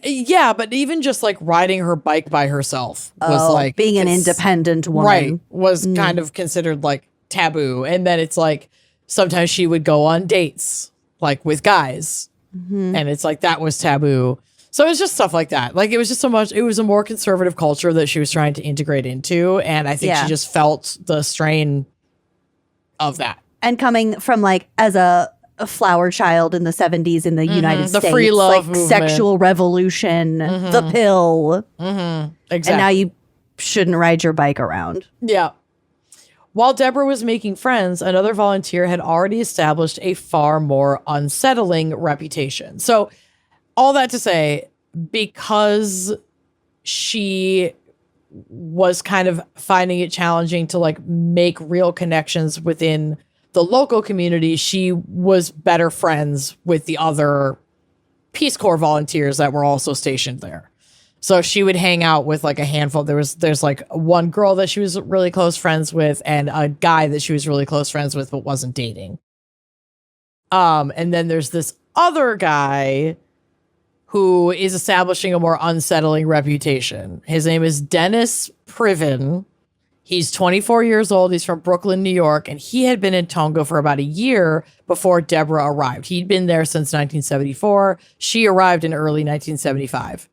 Yeah, but even just like riding her bike by herself was like being an independent woman, right? Was kind of considered like taboo. And then it's like sometimes she would go on dates like with guys, and it's like that was taboo. So it was just stuff like that. Like it was just it was a more conservative culture that she was trying to integrate into. And I think she just felt the strain of that. And coming from like as a flower child in the 70s in the United States. The free love like movement. Sexual revolution, the pill. Exactly. And now you shouldn't ride your bike around. Yeah. While Deborah was making friends, another volunteer had already established a far more unsettling reputation. So all that to say, because she was kind of finding it challenging to like make real connections within the local community, she was better friends with the other Peace Corps volunteers that were also stationed there. So she would hang out with like a handful. There's like one girl that she was really close friends with and a guy that she was really close friends with but wasn't dating. And then there's this other guy who is establishing a more unsettling reputation. His name is Dennis Priven. He's 24 years old. He's from Brooklyn, New York, and he had been in Tonga for about a year before Deborah arrived. He'd been there since 1974. She arrived in early 1975.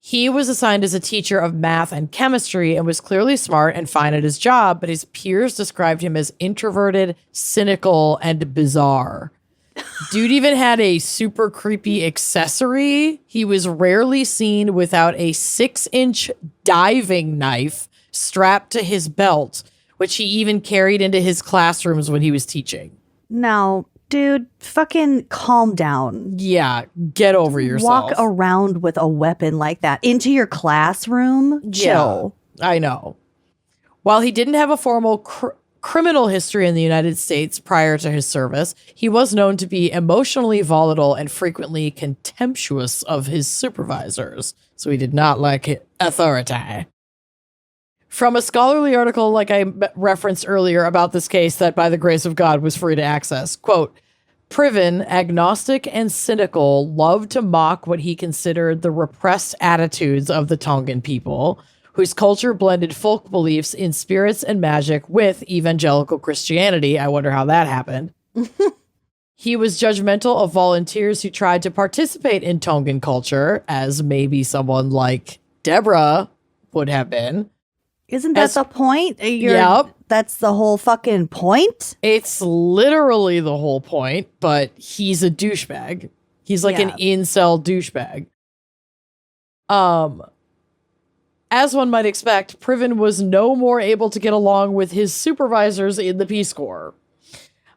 He was assigned as a teacher of math and chemistry and was clearly smart and fine at his job, but his peers described him as introverted, cynical, and bizarre. Dude even had a super creepy accessory. He was rarely seen without a 6-inch diving knife strapped to his belt, which he even carried into his classrooms when he was teaching. Now, dude, fucking calm down. Yeah, get over yourself. Walk around with a weapon like that into your classroom? Chill. Yeah, I know. While he didn't have a formal criminal history in the United States prior to his service, he was known to be emotionally volatile and frequently contemptuous of his supervisors. So he did not like authority. From a scholarly article like I referenced earlier about this case that by the grace of God was free to access, quote, Priven, agnostic and cynical, loved to mock what he considered the repressed attitudes of the Tongan people, whose culture blended folk beliefs in spirits and magic with evangelical Christianity. I wonder how that happened. He was judgmental of volunteers who tried to participate in Tongan culture, as maybe someone like Deborah would have been. Isn't that the point? Yep. That's the whole fucking point? It's literally the whole point, but he's a douchebag. He's like an incel douchebag. As one might expect, Priven was no more able to get along with his supervisors in the Peace Corps.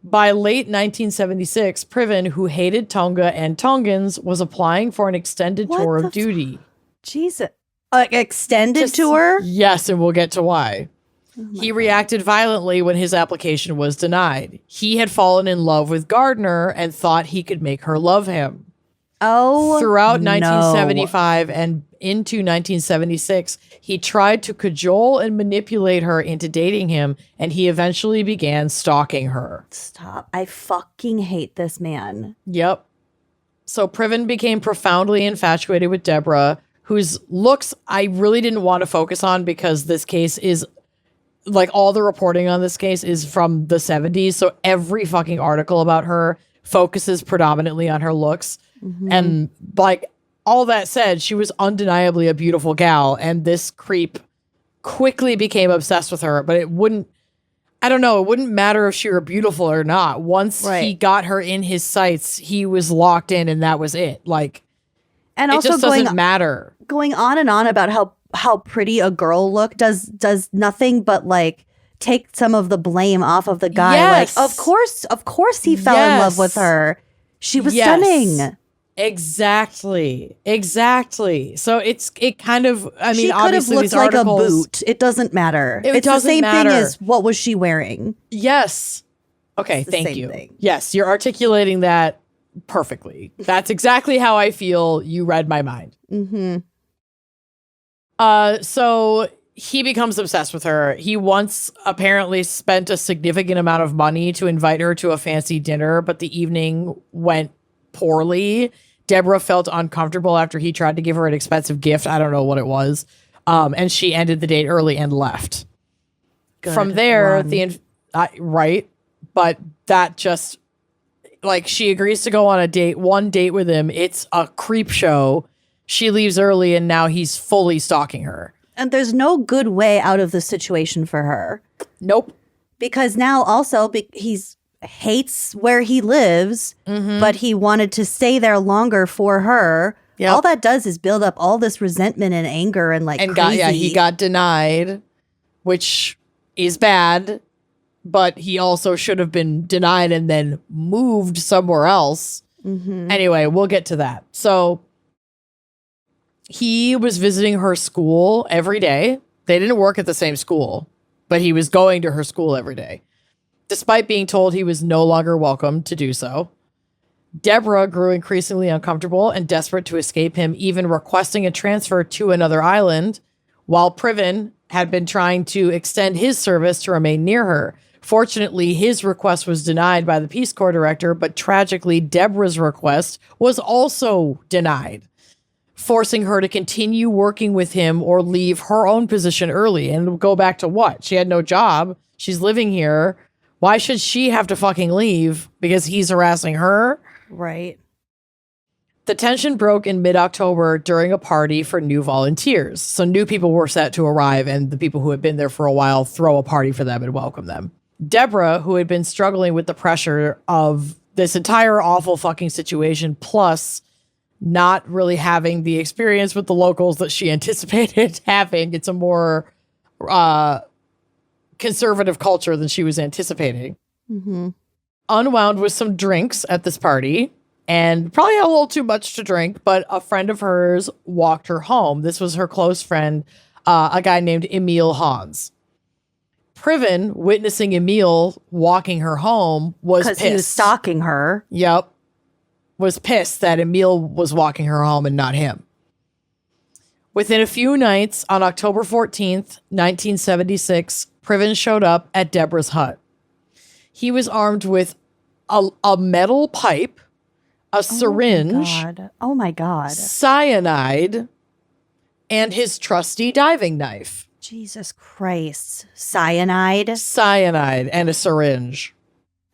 By late 1976, Priven, who hated Tonga and Tongans, was applying for an extended tour of duty. Jesus. Extended tour? Yes, and we'll get to why. He reacted violently when his application was denied. He had fallen in love with Gardner and thought he could make her love him. Oh, throughout 1975 and into 1976, he tried to cajole and manipulate her into dating him, and he eventually began stalking her. Stop. I fucking hate this man. Yep. So Priven became profoundly infatuated with Deborah, whose looks I really didn't want to focus on because this case is, like, all the reporting on this case is from the 70s, so every fucking article about her focuses predominantly on her looks. Mm-hmm. And, like, all that said, she was undeniably a beautiful gal, and this creep quickly became obsessed with her, but it wouldn't matter if she were beautiful or not. Once he got her in his sights, he was locked in, and that was it. Like, and also it just doesn't matter. Going on and on about how pretty a girl look does nothing but, like, take some of the blame off of the guy. Yes. Like, of course he fell in love with her. She was stunning. Exactly. So it kind of, I mean, she could have looked like a boot. It doesn't matter. It's the same thing as what was she wearing? Yes. Okay, thank you. Yes, you're articulating that perfectly. That's exactly how I feel. You read my mind. Mm-hmm. So he becomes obsessed with her. He once apparently spent a significant amount of money to invite her to a fancy dinner, but the evening went poorly. Deborah felt uncomfortable after he tried to give her an expensive gift. I don't know what it was. And she ended the date early and left. Good. From there, Run. But that just, like, she agrees to go on one date with him. It's a creep show. She leaves early and now he's fully stalking her. And there's no good way out of the situation for her. Nope. Because now also he's hates where he lives, but he wanted to stay there longer for her. Yep. All that does is build up all this resentment and anger and crazy. He got denied, which is bad, but he also should have been denied and then moved somewhere else. Mm-hmm. Anyway, we'll get to that. So he was visiting her school every day. They didn't work at the same school, but he was going to her school every day, despite being told he was no longer welcome to do so. Deborah grew increasingly uncomfortable and desperate to escape him, even requesting a transfer to another island, while Priven had been trying to extend his service to remain near her. Fortunately, his request was denied by the Peace Corps director, but tragically, Deborah's request was also denied, forcing her to continue working with him or leave her own position early and go back to what? She had no job. She's living here. Why should she have to fucking leave because he's harassing her? Right. The tension broke in mid-October during a party for new volunteers. So new people were set to arrive, and the people who had been there for a while throw a party for them and welcome them. Deborah, who had been struggling with the pressure of this entire awful fucking situation, plus not really having the experience with the locals that she anticipated having. It's a more conservative culture than she was anticipating. Mm-hmm. Unwound with some drinks at this party and probably had a little too much to drink, but a friend of hers walked her home. This was her close friend, a guy named Emil Hans. Priven, witnessing Emil walking her home, was pissed. Because he was stalking her. Yep. Was pissed that Emil was walking her home and not him. Within a few nights, on October 14th, 1976, Priven showed up at Deborah's hut. He was armed with a metal pipe, a syringe, Oh my God. cyanide, and his trusty diving knife. Jesus Christ. Cyanide? Cyanide and a syringe.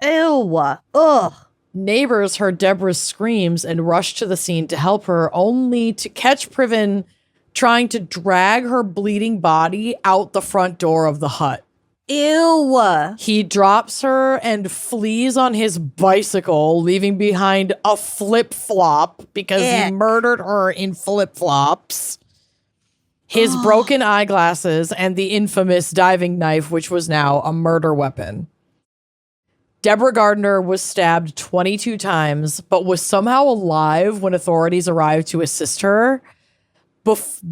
Ew. Ugh. Neighbors heard Deborah's screams and rushed to the scene to help her, only to catch Priven trying to drag her bleeding body out the front door of the hut. Ew. He drops her and flees on his bicycle, leaving behind a flip-flop because he murdered her in flip-flops, his broken eyeglasses, and the infamous diving knife, which was now a murder weapon. Deborah Gardner was stabbed 22 times, but was somehow alive when authorities arrived to assist her.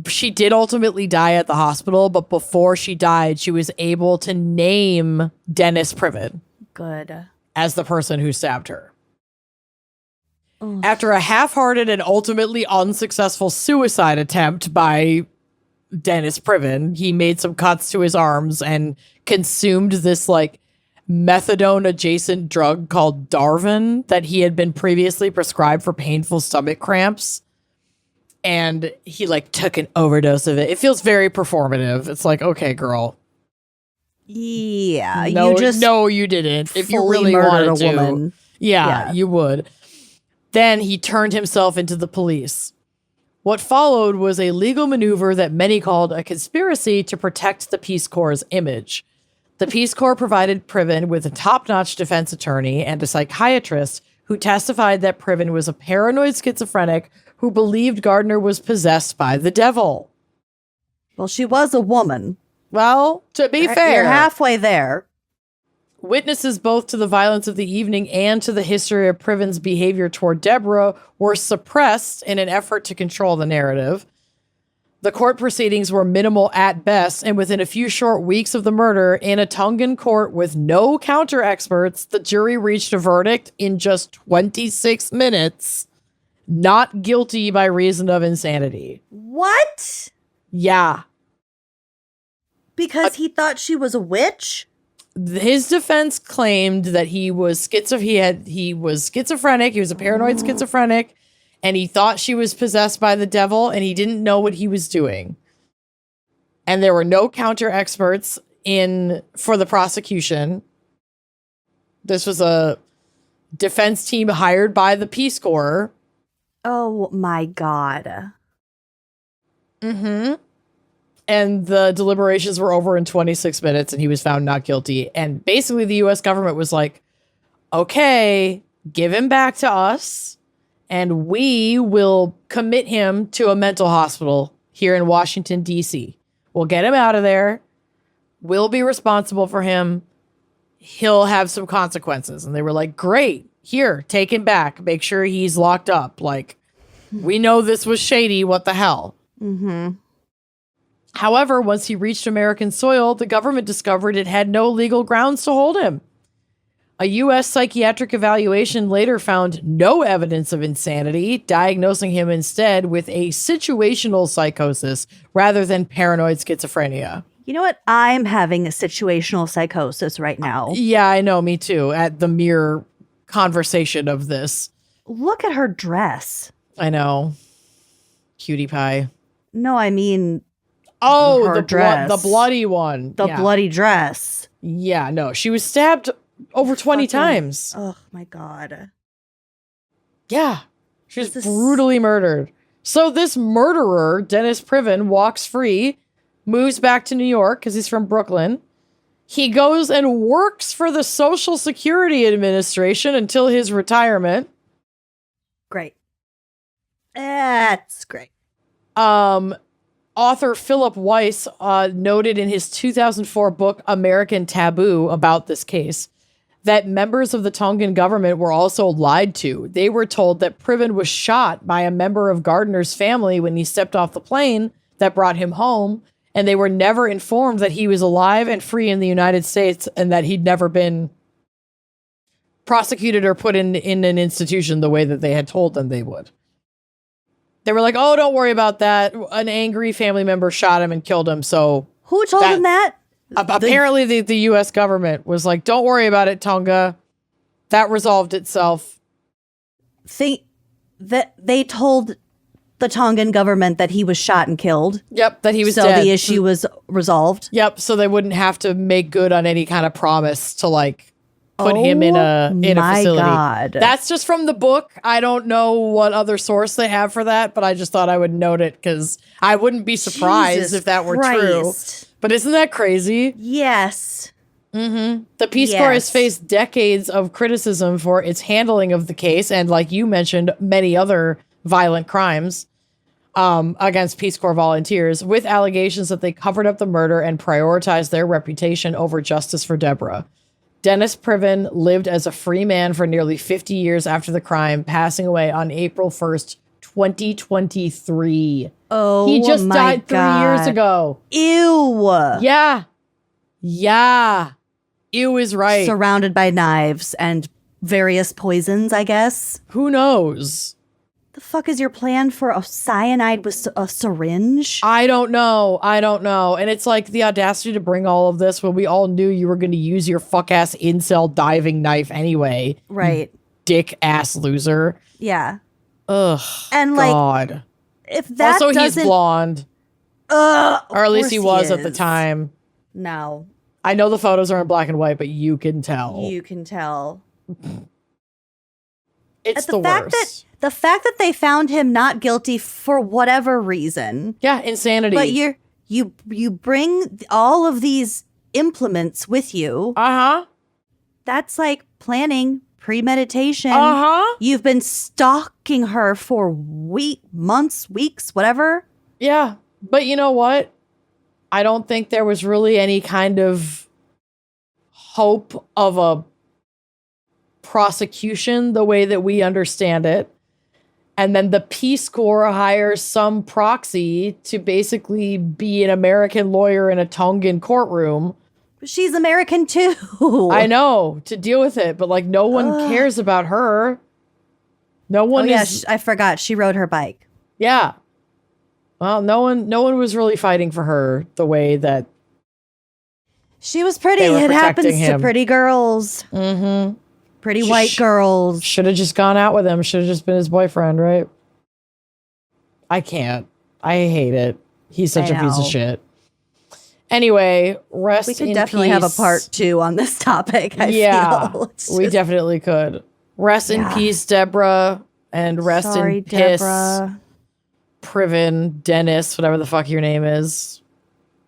She did ultimately die at the hospital, but before she died, she was able to name Dennis Priven Good. as the person who stabbed her. Ugh. After a half-hearted and ultimately unsuccessful suicide attempt by Dennis Priven, he made some cuts to his arms and consumed this like methadone adjacent drug called Darvin that he had been previously prescribed for painful stomach cramps. And he like took an overdose of it. It feels very performative. It's like, okay, girl. Yeah. No, you didn't. If you really wanted to. Woman. Yeah, you would. Then he turned himself into the police. What followed was a legal maneuver that many called a conspiracy to protect the Peace Corps' image. The Peace Corps provided Priven with a top-notch defense attorney and a psychiatrist who testified that Priven was a paranoid schizophrenic who believed Gardner was possessed by the devil. Well, she was a woman. Well, to be fair, you're halfway there. Witnesses both to the violence of the evening and to the history of Priven's behavior toward Deborah were suppressed in an effort to control the narrative. The court proceedings were minimal at best, and within a few short weeks of the murder, in a Tongan court with no counter experts, the jury reached a verdict in just 26 minutes. Not guilty by reason of insanity. What? Yeah. Because he thought she was a witch? His defense claimed that he was schizophrenic. He was a paranoid schizophrenic, and he thought she was possessed by the devil, and he didn't know what he was doing. And there were no counter experts for the prosecution. This was a defense team hired by the Peace Corps. Oh my God. Mm-hmm. And the deliberations were over in 26 minutes, and he was found not guilty. And basically the U.S. government was like, okay, give him back to us, and we will commit him to a mental hospital here in Washington, D.C. We'll get him out of there. will be responsible for him. He'll have some consequences. And they were like, great, here, take him back. Make sure he's locked up. Like, we know this was shady. What the hell? Mm-hmm. However, once he reached American soil, the government discovered it had no legal grounds to hold him. A U.S. psychiatric evaluation later found no evidence of insanity, diagnosing him instead with a situational psychosis rather than paranoid schizophrenia. You know what? I'm having a situational psychosis right now. Yeah, I know, me too, at the mere conversation of this. Look at her dress. I know. Cutie pie. No, I mean... Oh, her dress. The bloody one. The bloody dress. Yeah, no, she was stabbed over 20 times. Oh, my God. Yeah, she was brutally murdered. So this murderer, Dennis Priven, walks free, moves back to New York because he's from Brooklyn. He goes and works for the Social Security Administration until his retirement. Great. That's great. Author Philip Weiss noted in his 2004 book, American Taboo, about this case, that members of the Tongan government were also lied to. They were told that Priven was shot by a member of Gardner's family when he stepped off the plane that brought him home, and they were never informed that he was alive and free in the United States and that he'd never been prosecuted or put in an institution the way that they had told them they would. They were like, oh, don't worry about that. An angry family member shot him and killed him. So who told him that? Apparently the U.S. government was like, don't worry about it, Tonga. That resolved itself. That they told the Tongan government that he was shot and killed. Yep, that he was dead. So the issue was resolved. Yep, so they wouldn't have to make good on any kind of promise to like put him in a facility. God. That's just from the book. I don't know what other source they have for that, but I just thought I would note it because I wouldn't be surprised if that were true. But isn't that crazy? Yes. Mm-hmm. The Peace Corps has faced decades of criticism for its handling of the case, and like you mentioned, many other violent crimes against Peace Corps volunteers, with allegations that they covered up the murder and prioritized their reputation over justice for Deborah. Dennis Priven lived as a free man for nearly 50 years after the crime, passing away on April 1st, 2023. Oh, he just died 3 years ago. Ew. Yeah. Yeah. Ew is right. Surrounded by knives and various poisons, I guess. Who knows? The fuck is your plan for a cyanide with a syringe? I don't know. And it's like the audacity to bring all of this when we all knew you were going to use your fuck ass incel diving knife anyway. Right. Dick ass loser. Yeah. Ugh. And God. Like, if that also, he's blonde. Or at least he was at the time. No. I know the photos are in black and white, but you can tell. You can tell. It's the worst. The fact that they found him not guilty for whatever reason. Yeah, insanity. But you bring all of these implements with you. Uh-huh. That's like planning, premeditation. Uh-huh. You've been stalking her for months, weeks, whatever. Yeah. But you know what? I don't think there was really any kind of hope of a prosecution the way that we understand it. And then the Peace Corps hires some proxy to basically be an American lawyer in a Tongan courtroom. She's American too. I know, to deal with it, but like no one cares about her. No one I forgot. She rode her bike. Yeah. Well, no one was really fighting for her the way that she was pretty. It happens to pretty girls. Mm-hmm. Pretty white girls. Should have just gone out with him. Should have just been his boyfriend, right? I can't. I hate it. He's such a piece of shit. Anyway, rest in peace. We could definitely have a part 2 on this topic, I feel. We definitely could. Rest in peace, Deborah. And rest in piss, Deborah. Priven, Dennis, whatever the fuck your name is.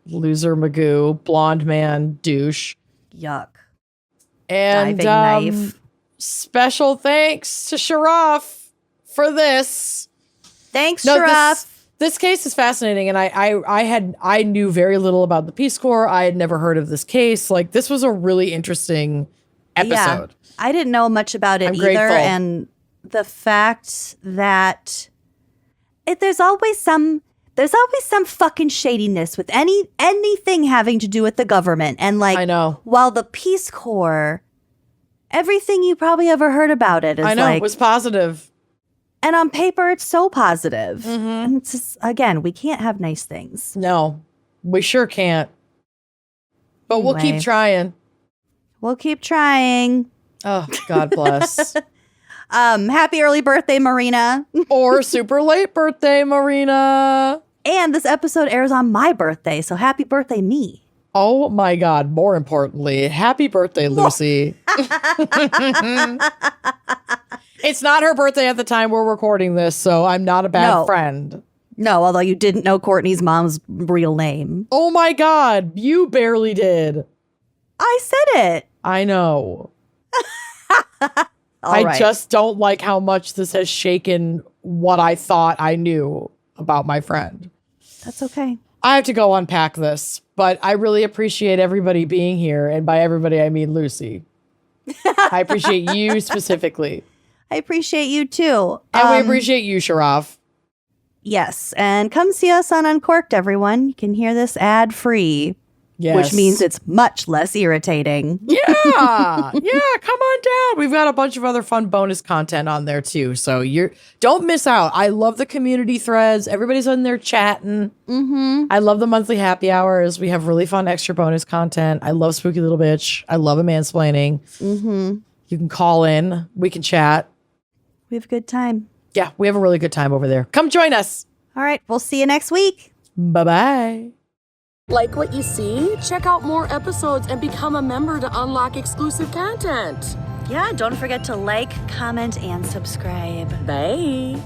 Loser Magoo, blonde man, douche. Yuck. And knife. Special thanks to Sharaf for this. Thanks, Sharaf. This case is fascinating, and I knew very little about the Peace Corps. I had never heard of this case. Like, this was a really interesting episode. Yeah, I didn't know much about it I'm either, grateful. and the fact that there's always some fucking shadiness with anything having to do with the government, and like, I know. While the Peace Corps, everything you probably ever heard about it is I know, like, it was positive. and on paper it's so positive. Mm-hmm. And it's just, again, we can't have nice things. No, we sure can't. But we'll Anyway. keep trying. We'll keep trying. Oh, God bless. Happy early birthday, Marina. Or super late birthday, Marina. And this episode airs on my birthday, so happy birthday, me. Oh my God. More importantly, happy birthday, Lucy. It's not her birthday at the time we're recording this, so I'm not a bad friend. No, although you didn't know Courtney's mom's real name. Oh my God. You barely did. I said it. I know. All I right. just don't like how much this has shaken what I thought I knew about my friend. That's okay. I have to go unpack this, but I really appreciate everybody being here. And by everybody, I mean Lucy. I appreciate you specifically. I appreciate you too. And we appreciate you, Sharaf. Yes, and come see us on Uncorked, everyone. You can hear this ad-free, Yes. which means it's much less irritating. Yeah. Yeah, come on down. We've got a bunch of other fun bonus content on there too. So don't miss out. I love the community threads. Everybody's on there chatting. Mm-hmm. I love the monthly happy hours. We have really fun extra bonus content. I love Spooky Little Bitch. I love a mansplaining. Mm-hmm. You can call in. We can chat. We have a good time. Yeah, we have a really good time over there. Come join us. All right, we'll see you next week. Bye-bye. Like what you see? Check out more episodes and become a member to unlock exclusive content. Yeah, don't forget to like, comment, and subscribe. Bye.